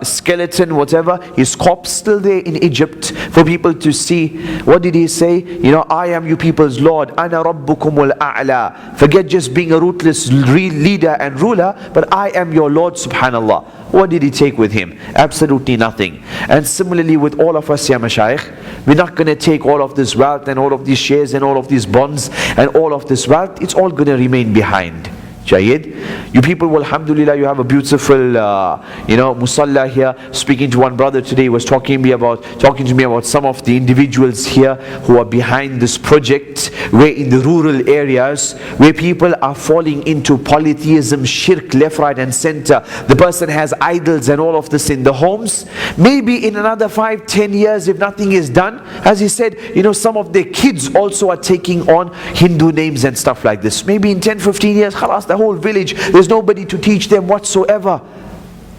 S1: skeleton, whatever, his corpse still there in Egypt for people to see. What did he say? I am you people's Lord. Ana rabbukumul a'la. Forget just being a ruthless leader and ruler, but I am your Lord, subhanallah. What did he take with him? Absolutely nothing. And similarly with all of us, ya Mashayikh, we're not going to take all of this wealth and all of these shares and all of these bonds and all of this wealth. It's all going to remain behind. Jayid. You people, well, alhamdulillah, you have a beautiful, musalla here. Speaking to one brother today, he was talking to me about some of the individuals here who are behind this project, where in the rural areas, where people are falling into polytheism, shirk, left, right, and center. The person has idols and all of this in the homes. Maybe in another 5-10 years, if nothing is done, as he said, some of their kids also are taking on Hindu names and stuff like this. Maybe in 10-15 years, khalas, the whole village, there's nobody to teach them whatsoever.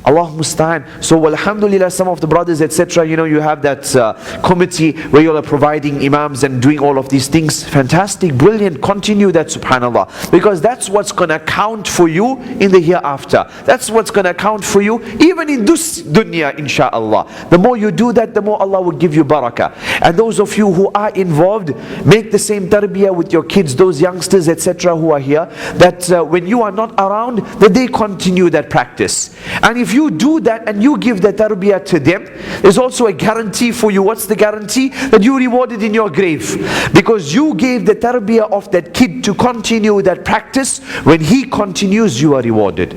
S1: Allah musta'an. So alhamdulillah, some of the brothers, etc., you have that committee where you are providing imams and doing all of these things. Fantastic, brilliant, continue that, subhanallah, because that's what's going to count for you in the hereafter. That's what's going to count for you even in this dunya, insha'Allah. The more you do that, the more Allah will give you barakah. And those of you who are involved, make the same tarbiyah with your kids, those youngsters, etc., who are here, that when you are not around, that they continue that practice. And if you do that and you give the tarbiyah to them, there's also a guarantee for you. What's the guarantee? That you rewarded in your grave, because you gave the tarbiyah of that kid to continue that practice. When he continues, you are rewarded.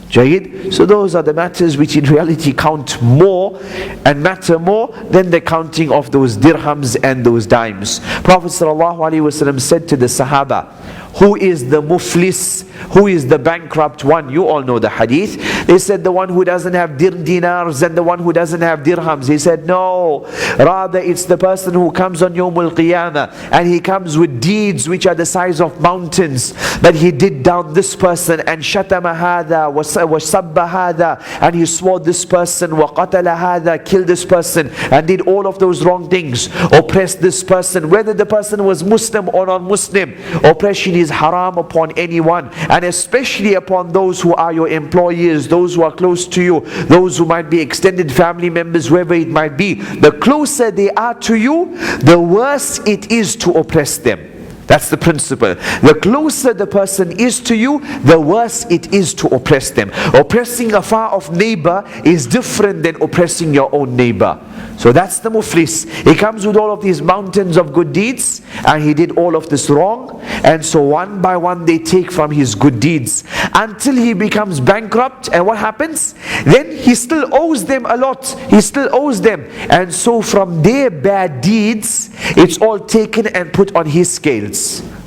S1: Jayid. So those are the matters which in reality count more and matter more than the counting of those dirhams and those dimes. Prophet ﷺ said to the Sahaba, who is the muflis, who is the bankrupt one? You all know the hadith. They said the one who doesn't have dinars and the one who doesn't have dirhams. He said no, rather it's the person who comes on Yawmul Qiyamah and he comes with deeds which are the size of mountains, that he did down this person and shatama hadha wa sabba hadha, and he swore this person, wa qatala hadha, killed this person, and did all of those wrong things, oppressed this person, whether the person was Muslim or non-Muslim. Oppression is haram upon anyone, and especially upon those who are your employees, those who are close to you, those who might be extended family members, whoever it might be. The closer they are to you, the worse it is to oppress them. That's the principle. The closer the person is to you, the worse it is to oppress them. Oppressing a far off neighbor is different than oppressing your own neighbor. So that's the muflis. He comes with all of these mountains of good deeds, and he did all of this wrong, and so one by one they take from his good deeds until he becomes bankrupt. And what happens? Then he still owes them a lot. He still owes them, and so from their bad deeds, it's all taken and put on his scales.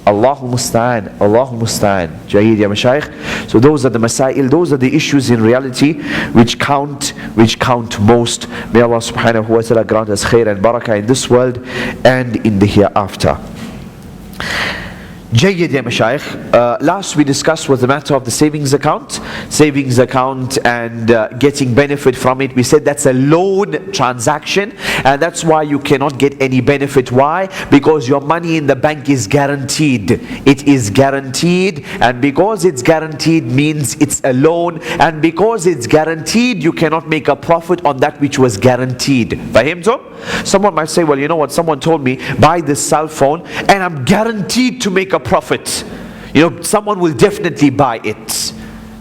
S1: Allahu musta'an, Allahu musta'an. Jaheed ya Mashaykh. So those are the masail, those are the issues in reality which count most. May Allah subhanahu wa ta'ala grant us khair and barakah in this world and in the hereafter. Jayyid ya Mashaykh. Last we discussed was the matter of the savings account and getting benefit from it. We said that's a loan transaction, and that's why you cannot get any benefit. Why? Because your money in the bank is guaranteed. It is guaranteed, and because it's guaranteed means it's a loan, and because it's guaranteed, you cannot make a profit on that which was guaranteed. Fahimtum? Someone might say, well, you know what, someone told me buy this cell phone and I'm guaranteed to make a profit. Someone will definitely buy it.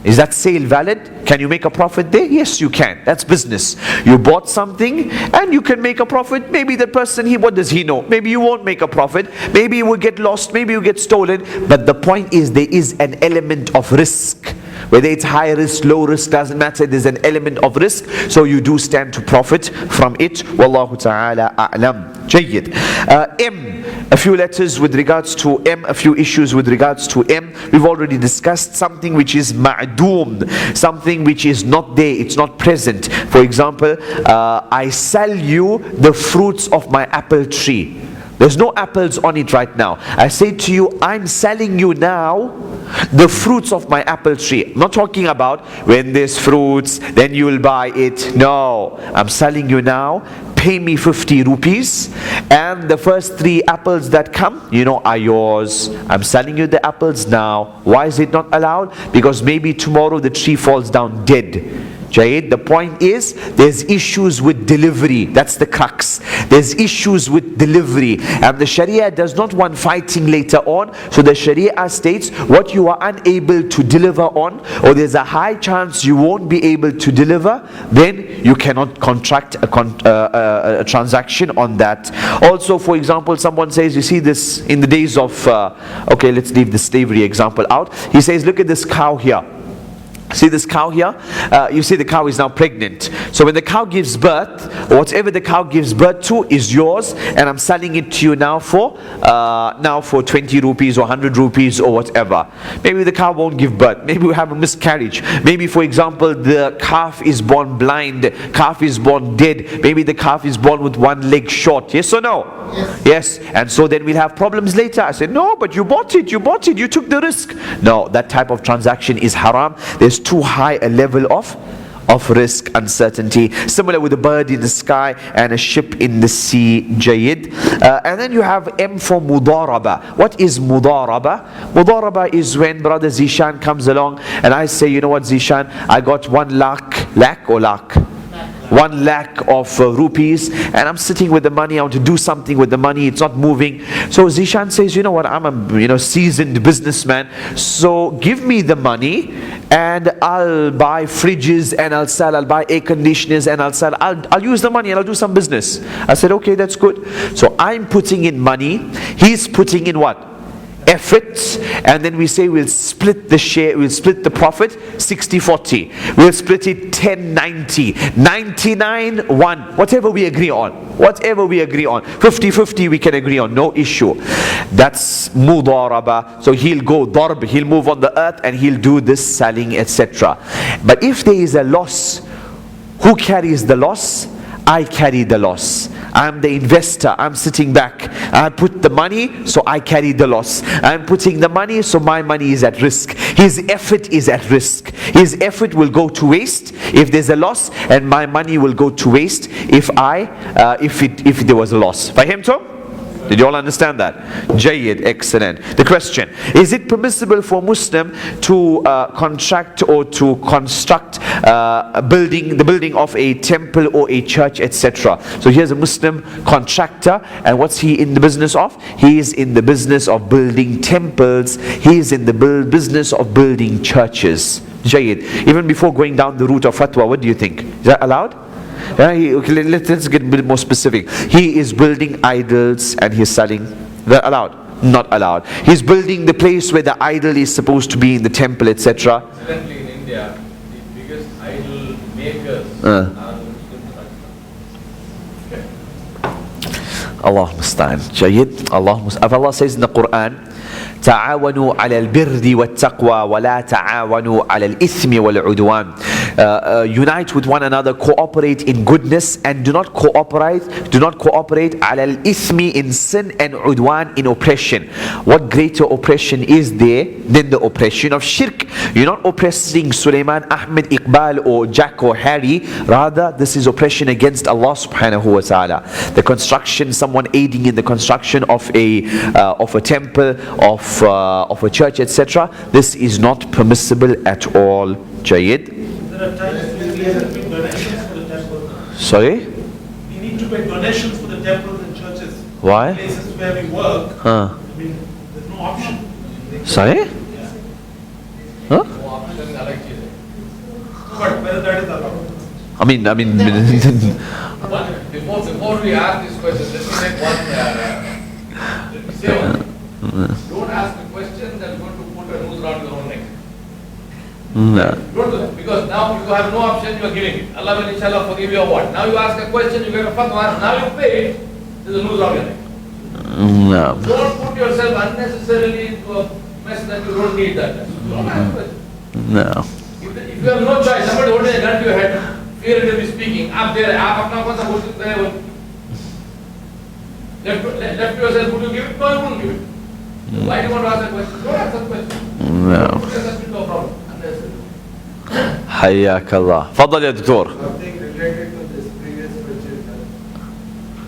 S1: Is that sale valid? Can you make a profit there? Yes, you can. That's business. You bought something and you can make a profit. Maybe the person, what does he know? Maybe you won't make a profit. Maybe you will get lost. Maybe you get stolen. But the point is, there is an element of risk. Whether it's high risk, low risk, doesn't matter. There's an element of risk. So you do stand to profit from it. Wallahu ta'ala a'lam. Jayyid. M. A few letters with regards to M. A few issues with regards to M. We've already discussed something which is ma'doom. Something which is not there. It's not present. For example, I sell you the fruits of my apple tree. There's no apples on it right now. I say to you, I'm selling you now the fruits of my apple tree. I'm not talking about when there's fruits, then you will buy it. No, I'm selling you now. Pay me 50 rupees, and the first 3 apples that come, are yours. I'm selling you the apples now. Why is it not allowed? Because maybe tomorrow the tree falls down dead. Jayed, the point is there's issues with delivery. That's the crux. There's issues with delivery, and the Sharia does not want fighting later on. So the Sharia states what you are unable to deliver on, or there's a high chance you won't be able to deliver, then you cannot contract a transaction on that. Also, for example, someone says, you see this in the days of okay, let's leave the slavery example out. He says, look at this cow here. See this cow here? You see the cow is now pregnant. So when the cow gives birth, whatever the cow gives birth to is yours, and I'm selling it to you now for 20 rupees or 100 rupees or whatever. Maybe the cow won't give birth. Maybe we have a miscarriage. Maybe, for example, the calf is born blind, calf is born dead. Maybe the calf is born with one leg short. Yes or no? Yes. And so then we'll have problems later. I said, no, but you bought it, you took the risk. No, that type of transaction is haram. There's too high a level of risk, uncertainty. Similar with a bird in the sky and a ship in the sea. Jayid. And then you have M for mudaraba. What is mudaraba? Mudaraba is when brother Zishan comes along and I say, you know what, Zishan, I got 1 lakh of rupees, and I'm sitting with the money. I want to do something with the money. It's not moving. So Zishan says, you know what, I'm a seasoned businessman, so give me the money and I'll buy fridges and I'll buy air conditioners and I'll use the money and I'll do some business. I said, okay, that's good. So I'm putting in money, he's putting in what? Effort. And then we say we'll split the share, we'll split the profit 60-40, we'll split it 10-90, 99-1, whatever we agree on, 50-50 we can agree on, no issue. That's mudaraba. So he'll go darb, he'll move on the earth and he'll do this selling, etc. But if there is a loss, who carries the loss? I carry the loss. I'm the investor. I'm sitting back. I put the money, so I carry the loss. I'm putting the money, so my money is at risk. His effort is at risk. His effort will go to waste if there's a loss, and my money will go to waste if there was a loss. Fahimtum? Did you all understand that? Jayyid, excellent. The question, is it permissible for Muslim to contract or to construct the building of a temple or a church, etc.? So here's a Muslim contractor, and what's he in the business of? He is in the business of building temples. He is in the business of building churches. Jayyid. Even before going down the route of fatwa, what do you think? Is that allowed? Let's get a bit more specific. He is building idols and he's selling. That allowed? Not allowed. He's building the place where the idol is supposed to be in the temple, etc.
S2: Currently in India, the biggest idol makers are the Muslim.
S1: Allah musta'an. Jayyid. Allah says in the Quran, تعاونوا على البر والتقوى ولا تعاونوا على الإثم والعدوان. Unite with one another, cooperate in goodness, and do not cooperate على الإثم in sin, and udwan in oppression. What greater oppression is there than the oppression of shirk? You're not oppressing Sulaiman, Ahmed, Iqbal or Jack or Harry. Rather, this is oppression against Allah subhanahu wa ta'ala. The construction, someone aiding in the construction of a temple, of a church, etc. This is not permissible at all. Jayyid.
S3: There are times when we have to make donations for the temple.
S1: Sorry?
S3: We need to make donations for the temples and churches.
S1: Why?
S3: Places where we work. I mean, there's no option.
S1: Sorry? Huh?
S2: No option, I like it.
S3: But whether that is allowed.
S2: Before we ask this question, let me make one say one. Don't ask a question that's going to put a noose around your own neck.
S1: No.
S2: Don't do that, because now you have no option, you are giving it. Allah will inshallah forgive you or what. Now you ask a question, you get a fatwa, now you pay it, there's a noose around your neck.
S1: No.
S2: Don't put yourself unnecessarily into a mess that you don't need that. Don't ask a question.
S1: No.
S2: If you have no choice, somebody holding a gun to your head, fear to be speaking, up there, left to yourself, would you give it? No, you wouldn't give it. Why do you want to ask a question? Don't ask that question.
S1: No.
S2: Put yourself into a problem.
S1: حياك الله. تفضل يا دكتور.
S4: Something related to this previous question.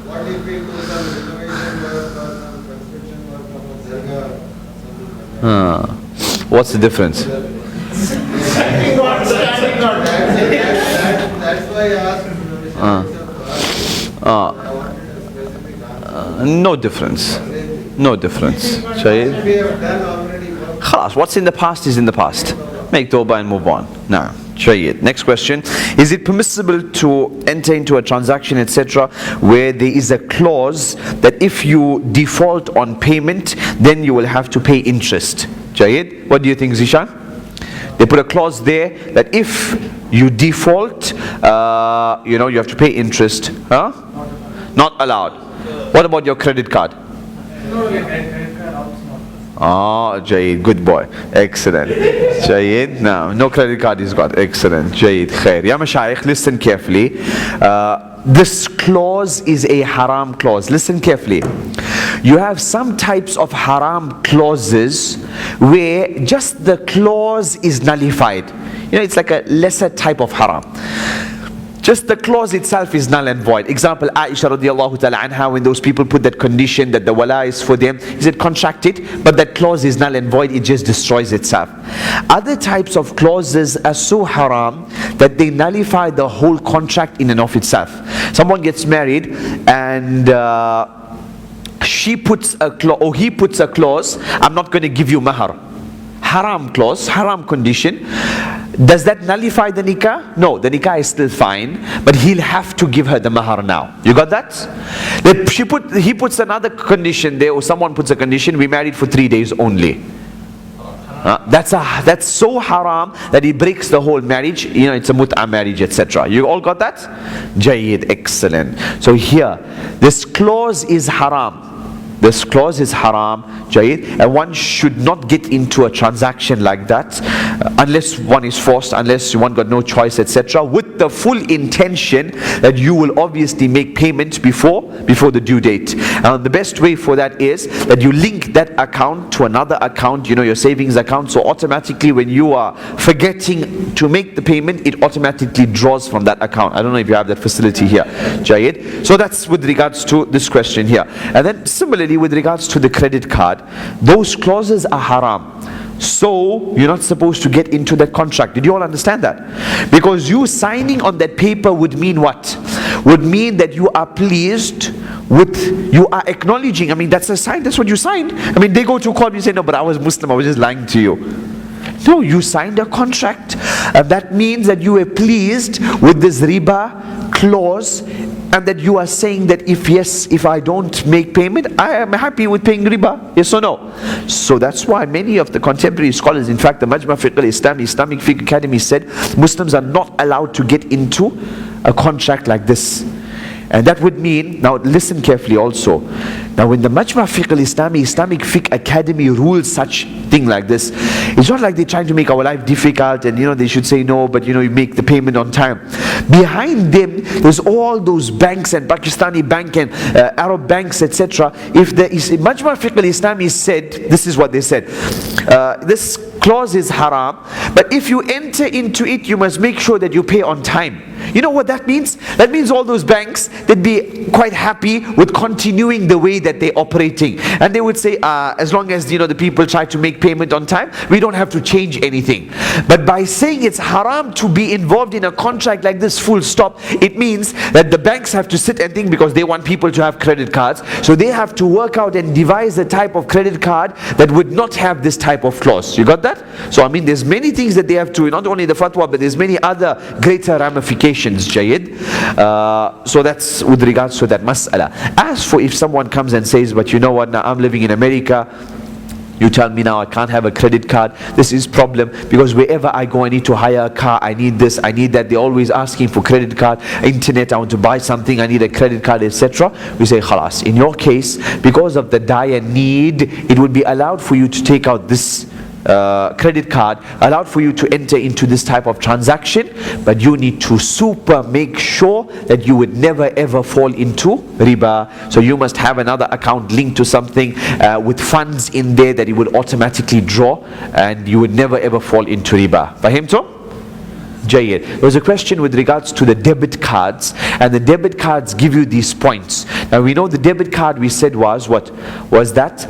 S4: What if we do some renovation work or some construction work of a zaga or something like that?
S1: What's the difference?
S4: Standing not.
S1: No difference. No difference. Shaykh. Khalas, what's in the past is in the past. Make tawbah and move on. Now, Shaykh. Next question. Is it permissible to enter into a transaction, etc., where there is a clause that if you default on payment, then you will have to pay interest? Shaykh, what do you think, Zishan? They put a clause there that if you default, you have to pay interest. Huh? Not allowed. What about your credit card? Oh, Jayed, good boy. Excellent. Jayed, no credit card is got. Excellent. Jayed, khair. Ya Mashaykh, listen carefully. This clause is a haram clause. Listen carefully. You have some types of haram clauses where just the clause is nullified. It's like a lesser type of haram. Just the clause itself is null and void. Example, Aisha radiallahu ta'ala anha, when those people put that condition that the wala is for them, is it contracted? But that clause is null and void, it just destroys itself. Other types of clauses are so haram that they nullify the whole contract in and of itself. Someone gets married and she puts a clause, or he puts a clause, I'm not going to give you mahar. Haram clause, haram condition. Does that nullify the nikah? No, the nikah is still fine, but he'll have to give her the mahar now. You got that? He puts another condition there, or someone puts a condition, we married for 3 days only. That's so haram that it breaks the whole marriage. It's a mut'a marriage, etc. You all got that? Jayyid, excellent. So here, this clause is haram. This clause is haram, Jayyid, and one should not get into a transaction like that unless one is forced, unless one got no choice, etc., with the full intention that you will obviously make payment before the due date. The best way for that is that you link that account to another account, your savings account, so automatically when you are forgetting to make the payment, it automatically draws from that account. I don't know if you have that facility here, Jayyid. So that's with regards to this question here. And then similarly, with regards to the credit card, those clauses are haram. So you're not supposed to get into that contract. Did you all understand that? Because you signing on that paper would mean what? Would mean that you are pleased with, you are acknowledging. That's a sign, that's what you signed. They go to court and you say, no, but I was Muslim, I was just lying to you. No, you signed a contract. That means that you were pleased with this riba clause, and that you are saying that if I don't make payment, I am happy with paying riba. Yes or no? So that's why many of the contemporary scholars, in fact the Majma Fiqh al-Islam, Islamic Fiqh Academy said Muslims are not allowed to get into a contract like this. And that would mean, now listen carefully also, now when the Majma Fiqh al-Islami, Islamic Fiqh Academy rules such thing like this, it's not like they're trying to make our life difficult and they should say no, but you make the payment on time. Behind them, there's all those banks and Pakistani bank and Arab banks, etc. If the Majma Fiqh al-Islami said, this is what they said, this clause is haram, but if you enter into it, you must make sure that you pay on time. You know what that means? That means all those banks, they'd be quite happy with continuing the way that they're operating. And they would say, as long as the people try to make payment on time, we don't have to change anything. But by saying it's haram to be involved in a contract like this, full stop, it means that the banks have to sit and think, because they want people to have credit cards, so they have to work out and devise a type of credit card that would not have this type of clause. You got that? So there's many things that they have to, not only the fatwa, but there's many other greater ramifications, Jayyid. So that's with regards to that mas'ala. As for if someone comes and says, but you know what, now I'm living in America, you tell me now I can't have a credit card, this is problem, because wherever I go I need to hire a car, I need this, I need that, they're always asking for credit card, internet, I want to buy something, I need a credit card, etc. We say, khalas, in your case, because of the dire need, it would be allowed for you to take out this credit card, allowed for you to enter into this type of transaction, but you need to make sure that you would never ever fall into riba. So you must have another account linked to something with funds in there that it would automatically draw, and you would never ever fall into riba. Fahimtum? Jayyid. There was a question with regards to the debit cards, and the debit cards give you these points. Now we know the debit card, we said was what? Was that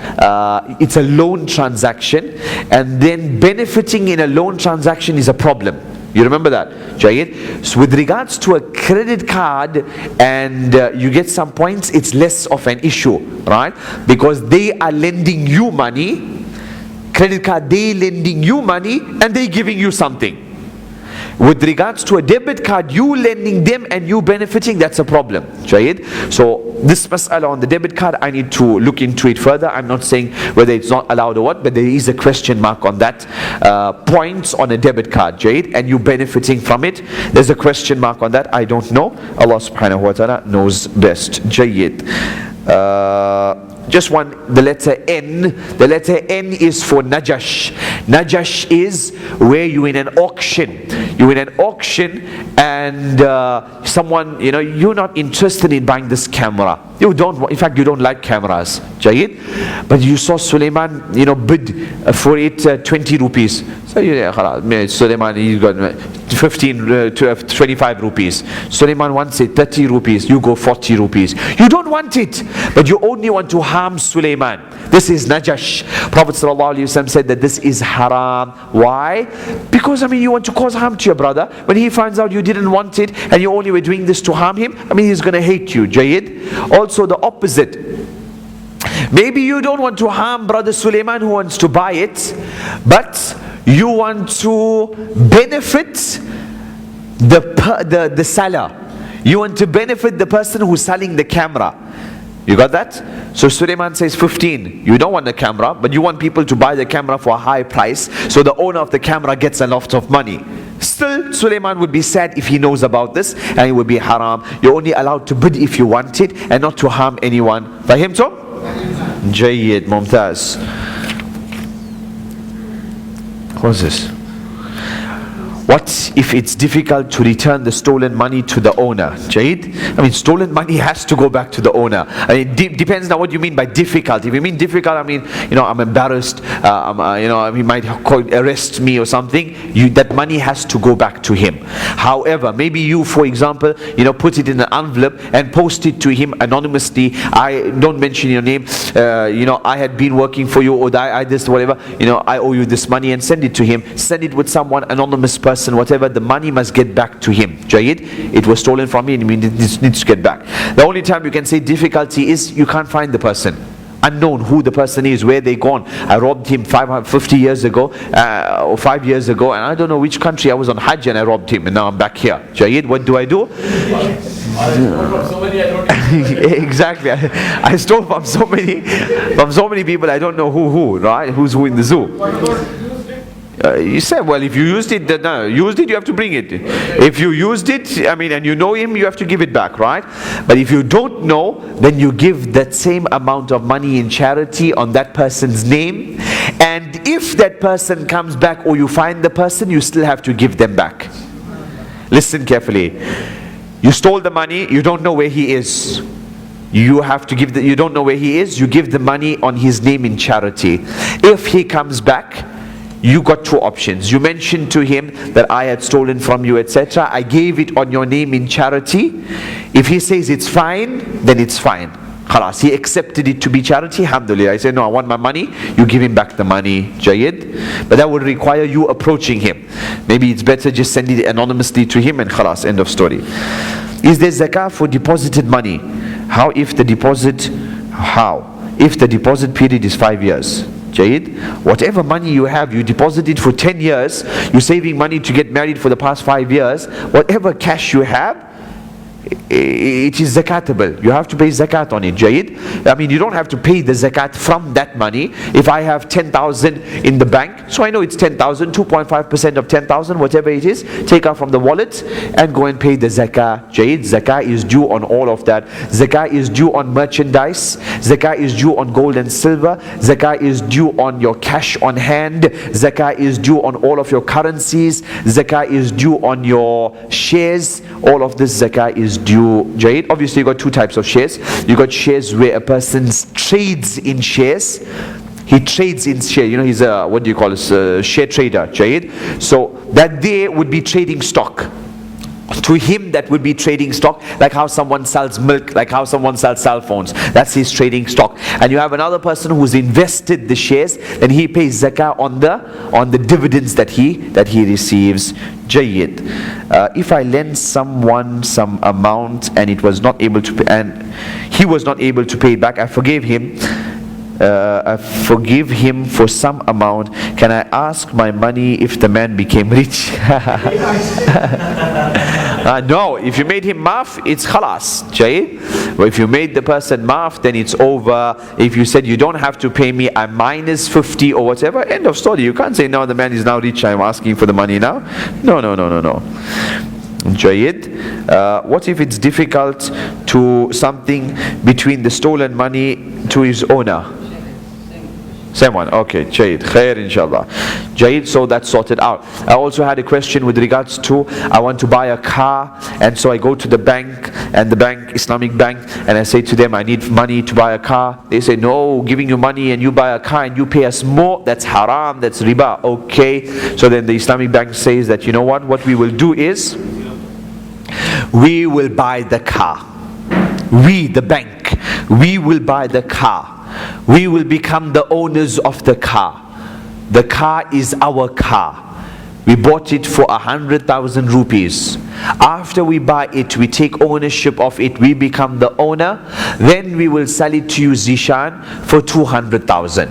S1: it's a loan transaction, and then benefiting in a loan transaction is a problem. You remember that? Jayid? So with regards to a credit card and you get some points, it's less of an issue, right? Because they are lending you money, credit card, they lending you money and they giving you something. With regards to a debit card, you lending them and you benefiting, that's a problem. Jayid? So this mas'ala on the debit card, I need to look into it further. I'm not saying whether it's not allowed or what, but there is a question mark on that. Points on a debit card, Jayid, and you benefiting from it. There's a question mark on that. I don't know. Allah subhanahu wa ta'ala knows best. Jayid. Just one, the letter N. The letter N is for Najash. Najash is where you're in an auction. You're in an auction and someone, you're not interested in buying this camera. You don't, in fact, you don't like cameras. Jayid? But you saw Suleiman, bid for it 20 rupees. So Suleiman, he got 15 to 25 rupees. Suleiman wants it 30 rupees. You go 40 rupees. You don't want it, but you only want to harm Suleiman. This is Najash. Prophet ﷺ said that this is haram. Why? Because you want to cause harm to your brother. When he finds out you didn't want it and you only were doing this to harm him, he's going to hate you. Jayid? Also the opposite. Maybe you don't want to harm brother Suleiman who wants to buy it, but you want to benefit the seller. You want to benefit the person who's selling the camera. You got that? So Suleiman says 15. You don't want the camera, but you want people to buy the camera for a high price, so the owner of the camera gets a lot of money. Still, Suleiman would be sad if he knows about this, and it would be haram. You're only allowed to bid if you want it, and not to harm anyone. Fahimtum? Jayyid, Mumtaz. What's this? What if it's difficult to return the stolen money to the owner? Jayid? Stolen money has to go back to the owner. Depends on what you mean by difficult. If you mean difficult, I'm embarrassed, he might arrest me or something. That money has to go back to him. However, maybe you, for example, put it in an envelope and post it to him anonymously. I don't mention your name. I had been working for you, or I this, whatever. I owe you this money, and send it to him. Send it with someone, anonymous person, whatever. The money must get back to him. Jayid? It was stolen from me and it needs to get back. The only time you can say difficulty is you can't find the person. Unknown who the person is, where they gone. I robbed him 50 years ago or 5 years ago, and I don't know which country. I was on Hajj and I robbed him, and now I'm back here. Jayid, what do I do? Exactly. I stole from so many people. I don't know who, right? Who's who in the zoo. You said, well, if you used it, you have to bring it. If you used it, and you know him, you have to give it back, right? But if you don't know, then you give that same amount of money in charity on that person's name. And if that person comes back or you find the person, you still have to give them back. Listen carefully. You stole the money, you don't know where he is. You have to give you don't know where he is, you give the money on his name in charity. If he comes back, you got two options. You mentioned to him that I had stolen from you, etc. I gave it on your name in charity. If he says it's fine, then it's fine. Khalas, he accepted it to be charity, alhamdulillah. I said, no, I want my money. You give him back the money, Jayid. But that would require you approaching him. Maybe it's better just send it anonymously to him and khalas, end of story. Is there zakah for deposited money? If the deposit period is 5 years? Jayid, whatever money you have, you deposited for 10 years, you're saving money to get married for the past 5 years, whatever cash you have, it is zakatable. You have to pay zakat on it, Jayid. You don't have to pay the zakat from that money. If I have 10,000 in the bank, so I know it's 10,000, 2.5% of 10,000, whatever it is, take out from the wallet and go and pay the zakah, Jayid. Zakah is due on all of that. Zakah is due on merchandise. Zakah is due on gold and silver. Zakah is due on your cash on hand. Zakah is due on all of your currencies. Zakah is due on your shares. All of this zakah is due, Jayid. Obviously you got two types of shares. You got shares where a person trades in shares. He trades in share. He's a share trader, Jayid. So that there would be trading stock. To him that would be trading stock, like how someone sells milk, like how someone sells cell phones. That's his trading stock. And you have another person who's invested the shares, then he pays zakah on the dividends that he receives. Jayyid. If I lend someone some amount and it was not able to pay, and he was not able to pay it back, I forgave him for some amount. Can I ask my money if the man became rich? No, if you made him maaf, it's khalas. But if you made the person maaf, then it's over. If you said you don't have to pay me, I'm minus 50 or whatever, end of story. You can't say no, the man is now rich, I'm asking for the money now. No. Jayyid. What if it's difficult to something between the stolen money to his owner? Same one. Okay, Jayyid. Khair inshallah. Jayyid, so that's sorted out. I also had a question with regards to, I want to buy a car, and so I go to the bank, and the bank, Islamic bank, and I say to them, I need money to buy a car. They say, no, giving you money and you buy a car and you pay us more, that's haram, that's riba. Okay. So then the Islamic bank says that, you know what we will do is, we will buy the car. We, the bank, we will buy the car. We will become the owners of the car. The car is our car. We bought it for 100,000 rupees. After we buy it, we take ownership of it, we become the owner. Then we will sell it to you, Zishan, for 200,000.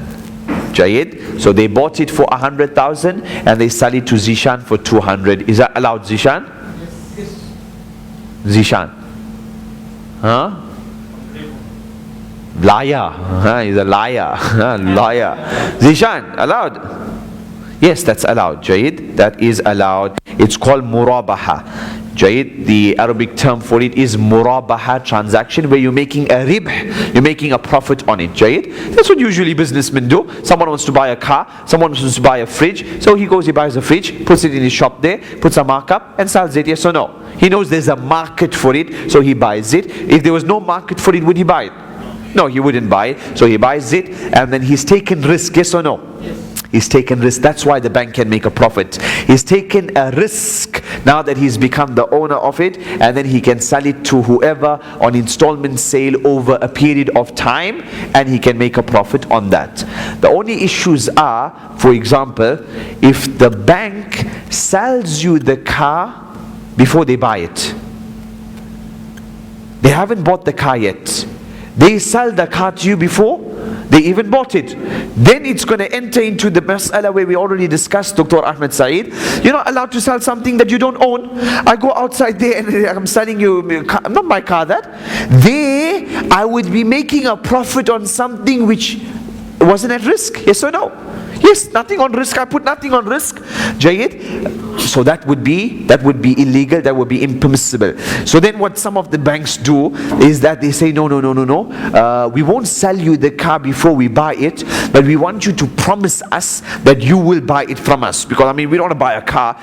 S1: Jayyid. So they bought it for 100,000 and they sell it to Zishan for 200. Is that allowed, Zishan?
S5: Yes.
S1: Zishan? Huh? Liar. He's a liar. Liar. Zishan, allowed? Yes, that's allowed. Jayyid. That is allowed. It's called murabaha. Jayyid. The Arabic term for it is murabaha transaction, where you're making a ribh, you're making a profit on it. Jayyid. That's what usually businessmen do. Someone wants to buy a car, someone wants to buy a fridge, so he goes, he buys a fridge, puts it in his shop there, puts a markup and sells it. Yes or no? He knows there's a market for it, so he buys it. If there was no market for it, would he buy it? No, he wouldn't buy it. So he buys it, and then he's taken risk. Yes or no?
S5: Yes.
S1: He's taken risk. That's why the bank can make a profit. He's taken a risk now that he's become the owner of it, and then he can sell it to whoever on installment sale over a period of time, and he can make a profit on that. The only issues are, for example, if the bank sells you the car before they buy it. They haven't bought the car yet. They sell the car to you before they even bought it. Then it's going to enter into the mas'ala where we already discussed, Dr. Ahmed Saeed. You're not allowed to sell something that you don't own. I go outside there and I'm selling you, not my car, that. There, I would be making a profit on something which wasn't at risk. Yes or no? Yes, nothing on risk. I put nothing on risk. Jayyid. So that would be illegal, that would be impermissible. So then what some of the banks do is that they say, no. We won't sell you the car before we buy it, but we want you to promise us that you will buy it from us. Because I mean, we don't want to buy a car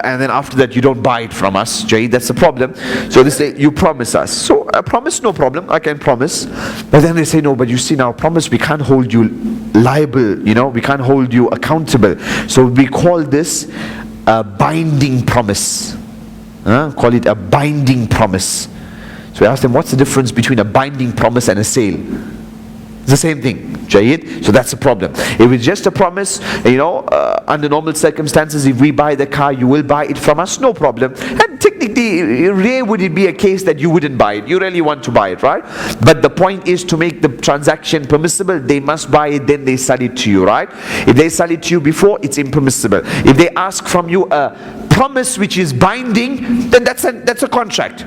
S1: and then after that you don't buy it from us. Jayyid, that's the problem. So they say, you promise us. So I promise, no problem, I can promise. But then they say, no, but you see now, promise, we can't hold you liable, we can't hold you accountable. So we call this a binding promise. Call it a binding promise. So we ask them, what's the difference between a binding promise and a sale? It's the same thing. Jayyid. So that's a problem. If it's just a promise, under normal circumstances, if we buy the car, you will buy it from us, no problem. And technically, rare would it be a case that you wouldn't buy it. You really want to buy it, right? But the point is to make the transaction permissible, they must buy it, then they sell it to you, right? If they sell it to you before, it's impermissible. If they ask from you a promise which is binding, then that's a contract.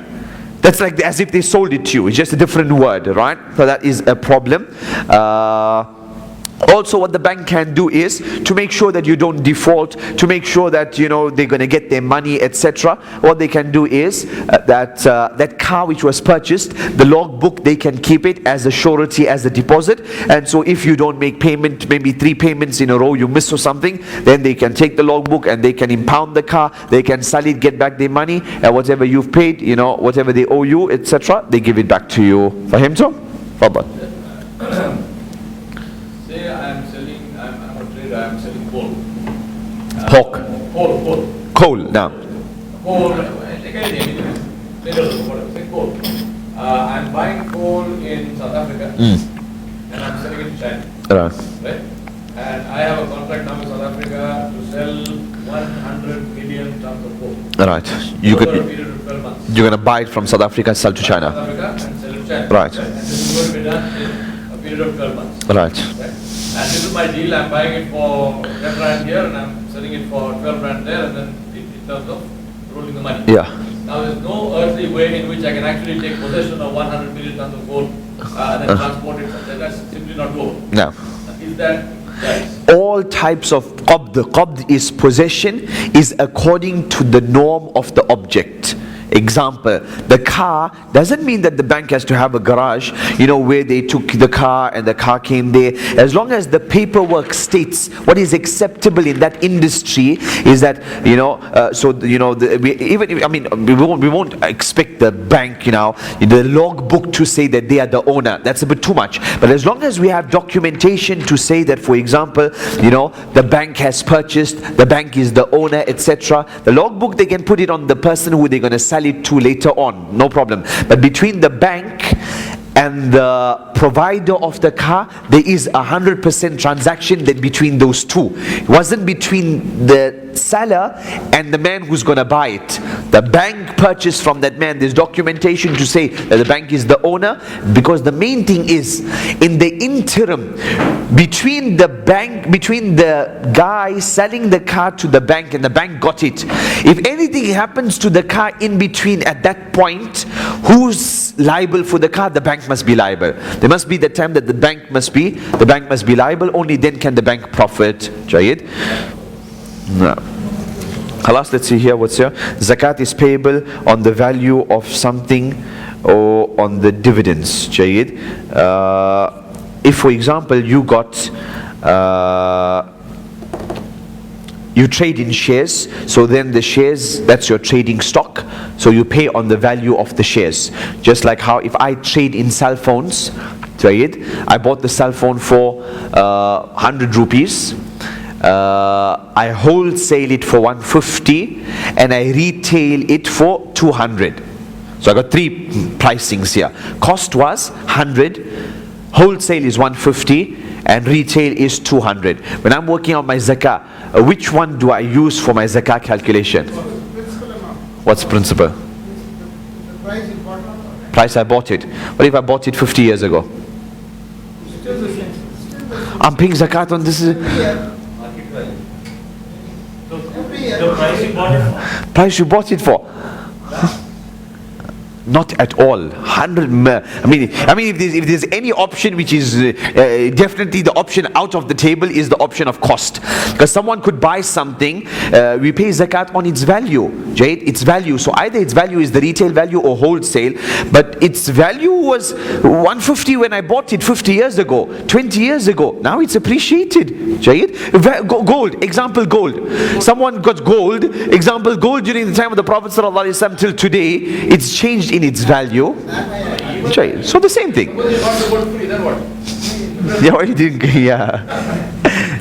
S1: That's like as if they sold it to you. It's just a different word, right? So that is a problem. Also, what the bank can do is to make sure that you don't default, to make sure that they're going to get their money, etc. What they can do is that car which was purchased, the logbook, they can keep it as a surety, as a deposit. And so if you don't make payment, maybe 3 payments in a row, you miss or something, then they can take the logbook and they can impound the car, they can sell it, get back their money, and whatever you've paid, whatever they owe you, etc., they give it back to you. Fahimtum? Fadal.
S8: Say I'm a trader, I'm selling coal.
S1: Pork.
S8: Coal.
S1: Coal, now.
S8: Coal, like anything, minerals, whatever, say coal. I'm buying coal in South Africa and I'm selling it to China. Right? And I have a contract now with South Africa to sell 100 million tons of coal.
S1: Right. You
S8: Over a
S1: could,
S8: period of 12 months.
S1: you're going to buy it from South Africa and sell to China.
S8: South Africa and sell it to China.
S1: Right.
S8: And this is going to be done in a period of 12 months.
S1: Right.
S8: And this is my deal. I'm buying it for 10 rand here and I'm selling it for 12 rand there, and then in terms of rolling the money.
S1: Yeah.
S8: Now there's no earthly way in which I can actually take possession of 100 million tons of gold and then transport it from there. That's simply not doable.
S1: No.
S8: Is that right?
S1: All types of qabd. Qabd is possession, is according to the norm of the object. Example, the car doesn't mean that the bank has to have a garage, where they took the car and the car came there. As long as the paperwork states what is acceptable in that industry is that, we won't expect the bank, the logbook to say that they are the owner. That's a bit too much. But as long as we have documentation to say that, for example, the bank has purchased, the bank is the owner, etc. The logbook, they can put it on the person who they're going to sell it to later on, no problem. But between the bank and the provider of the car, there is 100% transaction that between those two. It wasn't between the seller and the man who's going to buy it. The bank purchased from that man. There's documentation to say that the bank is the owner, because the main thing is, in the interim between the guy selling the car to the bank and the bank got it, if anything happens to the car in between at that point, who's liable for the car? The bank must be liable. There must be the time that the bank must be liable. Only then can the bank profit. Jayid? No. Khalas, let's see here what's here. Zakat is payable on the value of something or on the dividends. Jayid. If, for example, you trade in shares, so then the shares, that's your trading stock, so you pay on the value of the shares. Just like how if I trade in cell phones, I bought the cell phone for 100 rupees, I wholesale it for 150 and I retail it for 200. So I got three pricings here. Cost was 100, wholesale is 150, and retail is 200. When I'm working on my zakah, which one do I use for my zakah calculation?
S4: Principal amount.
S1: What's principal?
S4: The price you bought it.
S1: Price I bought it. What if I bought it 50 years ago?
S4: Still the same.
S1: I'm paying zakat on this.
S4: Every year.
S7: The price you bought it for.
S1: Price you bought it for? Not at all. 100. I mean, if there's any option which is definitely the option out of the table is the option of cost, because someone could buy something. We pay zakat on its value, Jade. Its value. So either its value is the retail value or wholesale. But its value was 150 when I bought it 50 years ago, 20 years ago. Now it's appreciated, Jade. Gold. Example, gold. Someone got gold. Example, gold during the time of the Prophet ﷺ till today, it's changed in its value. So the same thing. Yeah, what you didn't. Yeah.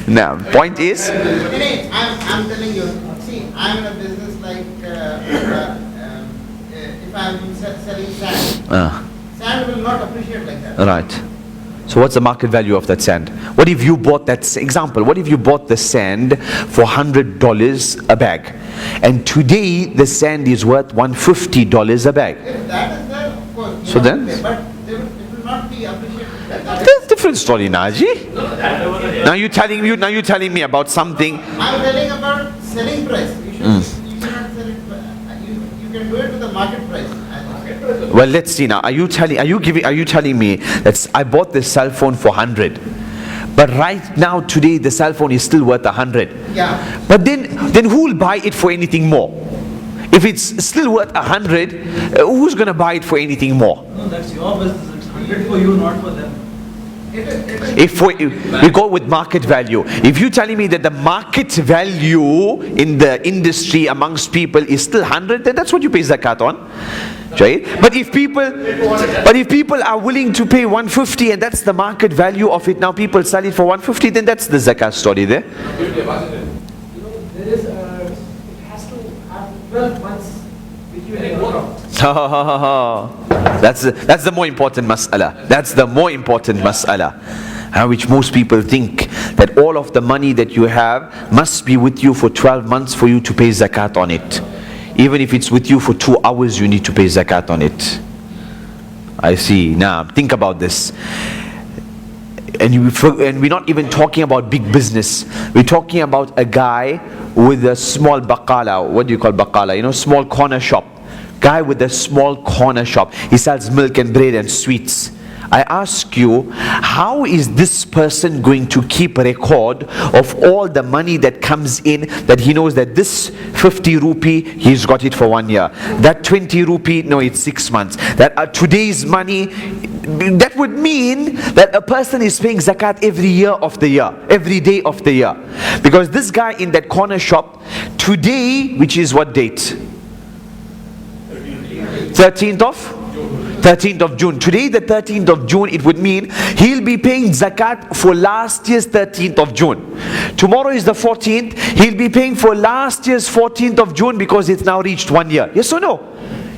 S1: Now, point is.
S4: I'm telling you. See, I'm in a business like if I'm selling sand, sand will not appreciate like that.
S1: Right. So what's the market value of that sand? What if you bought that, example, what if you bought the sand for $100 a bag, and today the sand is worth $150 a bag?
S4: If that is there, of course.
S1: So then?
S4: But it will not be appreciated.
S1: That's a different story, Naji. Now you're telling me about something.
S4: I'm telling about selling price. You cannot sell it. You can do it with the market price.
S1: Well, let's see now. Are you telling me that I bought this cell phone for 100, but right now today the cell phone is still worth 100?
S4: Yeah.
S1: But then who will buy it for anything more? If it's still worth 100, who's going to buy it for anything more?
S5: No, that's your business. It's 100 for you, not for them.
S1: If we go with market value, if you're telling me that the market value in the industry amongst people is still 100, then that's what you pay zakat on, right? But if people are willing to pay 150 and that's the market value of it, now people sell it for 150, then that's the zakat story there.
S5: There is it has to have 12 months which you have worked.
S1: That's the more important mas'ala. That's the more important mas'ala. Which most people think that all of the money that you have must be with you for 12 months for you to pay zakat on it. Even if it's with you for 2 hours, you need to pay zakat on it. I see. Now, think about this. And we're not even talking about big business. We're talking about a guy with a small baqala. What do you call baqala? You know, small corner shop. Guy with a small corner shop. He sells milk and bread and sweets. I ask you, how is this person going to keep a record of all the money that comes in, that he knows that this 50 rupee, he's got it for 1 year. That 20 rupee, no, it's 6 months. That today's money, that would mean that a person is paying zakat every year of the year, every day of the year. Because this guy in that corner shop, today, which is what date? 13th of June. Today, the 13th of June, it would mean he'll be paying zakat for last year's 13th of June. Tomorrow is the 14th. He'll be paying for last year's 14th of June because it's now reached 1 year. Yes or no?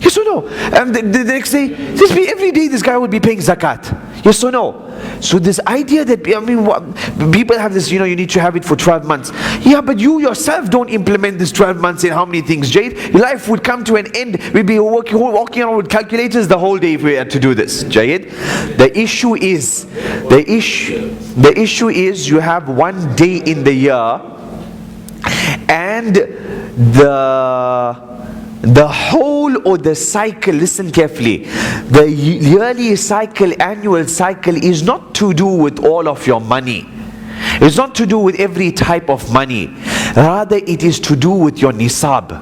S1: Yes or no? And the next day, every day this guy will be paying zakat. Yes or no? So this idea that, people have this, you need to have it for 12 months. Yeah, but you yourself don't implement this 12 months in how many things, Jade? Your life would come to an end. We'd be walking around with calculators the whole day if we had to do this, Jade. The issue is you have 1 day in the year, and the whole or the cycle, listen carefully, the yearly cycle, annual cycle is not to do with all of your money. It's not to do with every type of money. Rather, it is to do with your nisab.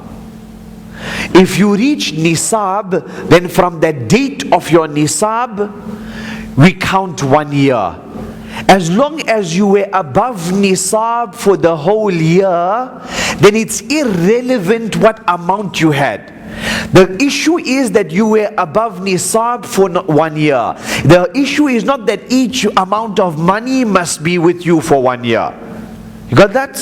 S1: If you reach nisab, then from the date of your nisab, we count 1 year. As long as you were above nisab for the whole year, then it's irrelevant what amount you had. The issue is that you were above nisab for 1 year. The issue is not that each amount of money must be with you for 1 year. You got that?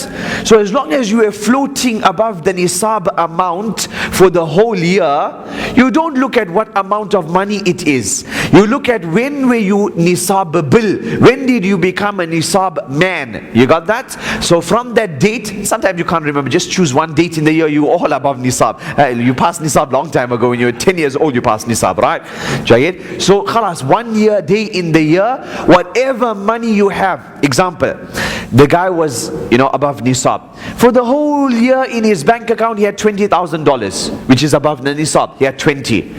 S1: So as long as you are floating above the nisab amount for the whole year, you don't look at what amount of money it is. You look at when were you nisab-bil? When did you become a nisab man? You got that? So from that date, sometimes you can't remember, just choose one date in the year, you all above nisab. You passed nisab long time ago. When you were 10 years old, you passed nisab, right? Jayed? So khalas, 1 year, day in the year, whatever money you have. Example, the guy was above nisab. For the whole year in his bank account, he had $20,000, which is above the nisab. He had 20.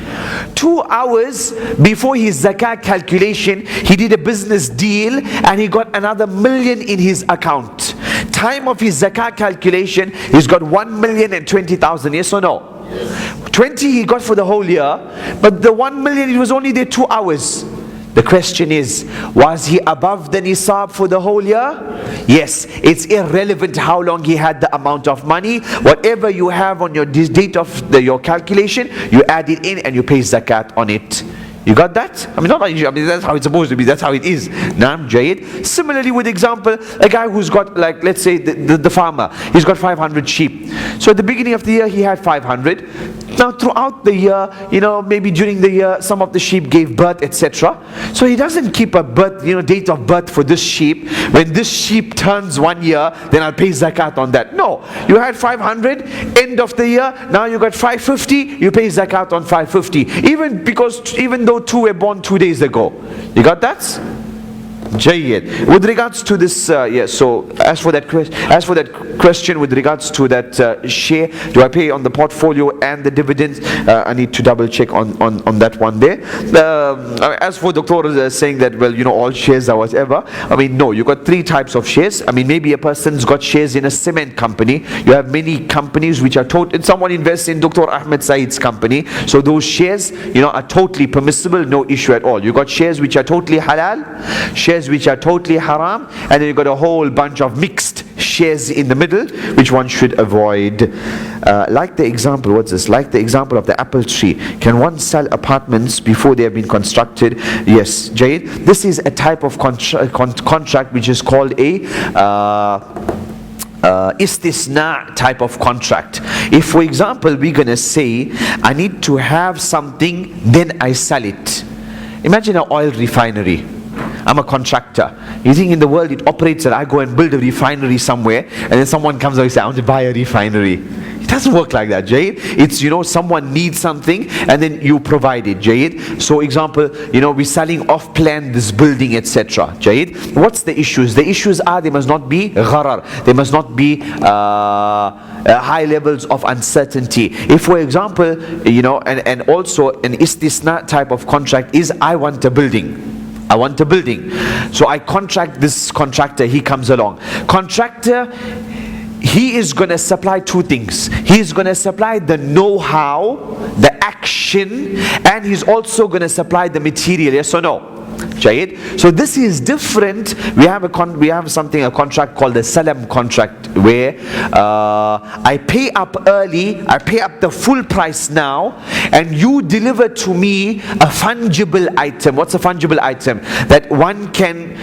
S1: 2 hours before his zakat calculation, he did a business deal and he got another million in his account. Time of his zakat calculation, he's got 1,020,000. Yes or no? Yes. 20 he got for the whole year, but the 1 million, it was only there 2 hours. The question is, was he above the nisab for the whole year? Yes. It's irrelevant how long he had the amount of money. Whatever you have on your date of your calculation, you add it in and you pay zakat on it. You got that? That's how it's supposed to be. That's how it is. Naam, Jayed. Similarly, with example, a guy who's got, like, let's say the farmer, he's got 500 sheep. So at the beginning of the year, he had 500. Now throughout the year, maybe during the year, some of the sheep gave birth, etc. So he doesn't keep a birth, date of birth for this sheep. When this sheep turns 1 year, then I'll pay zakat on that. No, you had 500, end of the year, now you got 550, you pay zakat on 550. Even though 2 were born 2 days ago. You got that? Jayyid. With regards to this, so as for that question with regards to that share, do I pay on the portfolio and the dividends? I need to double check on that one there. As for Dr. saying that, all shares are whatever, no, you got 3 types of shares. Maybe a person's got shares in a cement company. You have many companies which are someone invests in Dr. Ahmed Said's company, so those shares, are totally permissible, no issue at all. You got shares which are totally halal, shares which are totally haram, and then you got a whole bunch of mixed shares in the middle, which one should avoid. Like the example, what's this? Like the example of the apple tree. Can one sell apartments before they have been constructed? Yes, Jade. This is a type of contract which is called a istisna type of contract. If for example we're going to say I need to have something, then I sell it. Imagine an oil refinery. I'm a contractor. You think in the world it operates that I go and build a refinery somewhere and then someone comes and says I want to buy a refinery? It doesn't work like that, Jayed. It's, someone needs something and then you provide it, Jayed. So example, we're selling off plan this building, etc. Jayed. What's the issues? The issues are they must not be gharar. They must not be high levels of uncertainty. If for example, and also an istisna type of contract is I want a building. I want a building. So I contract this contractor, he comes along. Contractor, he is going to supply two things. He is going to supply the know-how, the action, and he's also going to supply the material, yes or no? Jayed. So this is different. We have a contract called the salam contract, where I pay up early, I pay up the full price now, and you deliver to me a fungible item. What's a fungible item? That one can,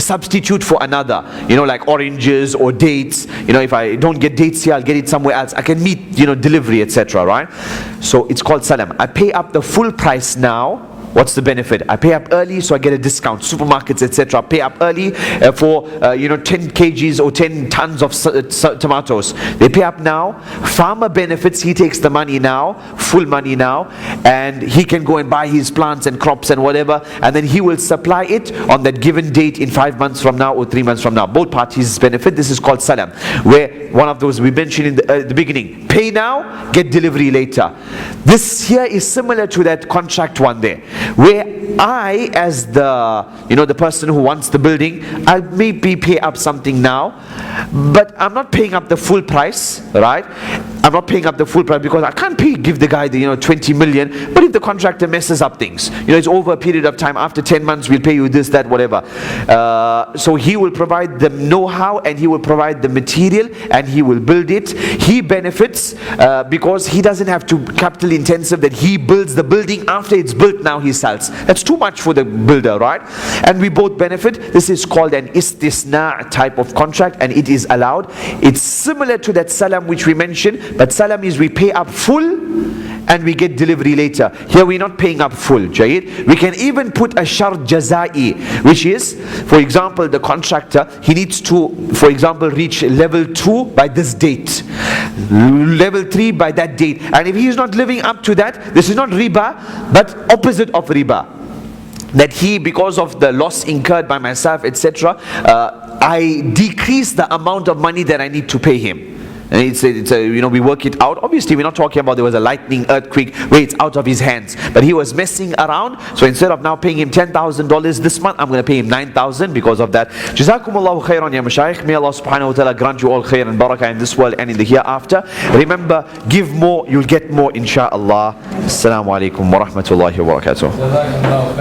S1: substitute for another, like oranges or dates. If I don't get dates here, I'll get it somewhere else. I can meet, delivery, etc. Right? So it's called salam. I pay up the full price now. What's the benefit? I pay up early, so I get a discount. Supermarkets, etc. pay up early for 10 kgs or 10 tons of tomatoes. They pay up now. Farmer benefits. He takes the money now, full money now, and he can go and buy his plants and crops and whatever, and then he will supply it on that given date in 5 months from now or 3 months from now. Both parties benefit. This is called salam, where one of those we mentioned in the beginning. Pay now, get delivery later. This here is similar to that contract one there, where I, as the person who wants the building, I'll maybe pay up something now, but I'm not paying up the full price, right? I'm not paying up the full price because I can't give the guy the 20 million. But if the contractor messes up things, it's over a period of time. After 10 months, we'll pay you this, that, whatever. So he will provide the know-how and he will provide the material and he will build it. He benefits because he doesn't have to capital intensive that he builds the building. After it's built, now he sells. That's too much for the builder, right? And we both benefit. This is called an istisna type of contract, and it is allowed. It's similar to that salam which we mentioned, but salam is we pay up full and we get delivery later. Here we're not paying up full, Jayed. We can even put a shart jazai, which is, for example, the contractor, he needs to, for example, reach level 2 by this date, level 3 by that date, and if he is not living up to that, this is not riba, but opposite of riba. That he, because of the loss incurred by myself, etc., I decrease the amount of money that I need to pay him. And it's a we work it out. Obviously, we're not talking about there was a lightning earthquake where it's out of his hands, but he was messing around. So instead of now paying him $10,000 this month, I'm going to pay him $9,000 because of that. Jazakumullahu khairan ya mashayikh. May Allah subhanahu wa ta'ala grant you all khair and barakah in this world and in the hereafter. Remember, give more, you'll get more, insha'Allah. Assalamu alaikum wa rahmatullahi wa barakatuh.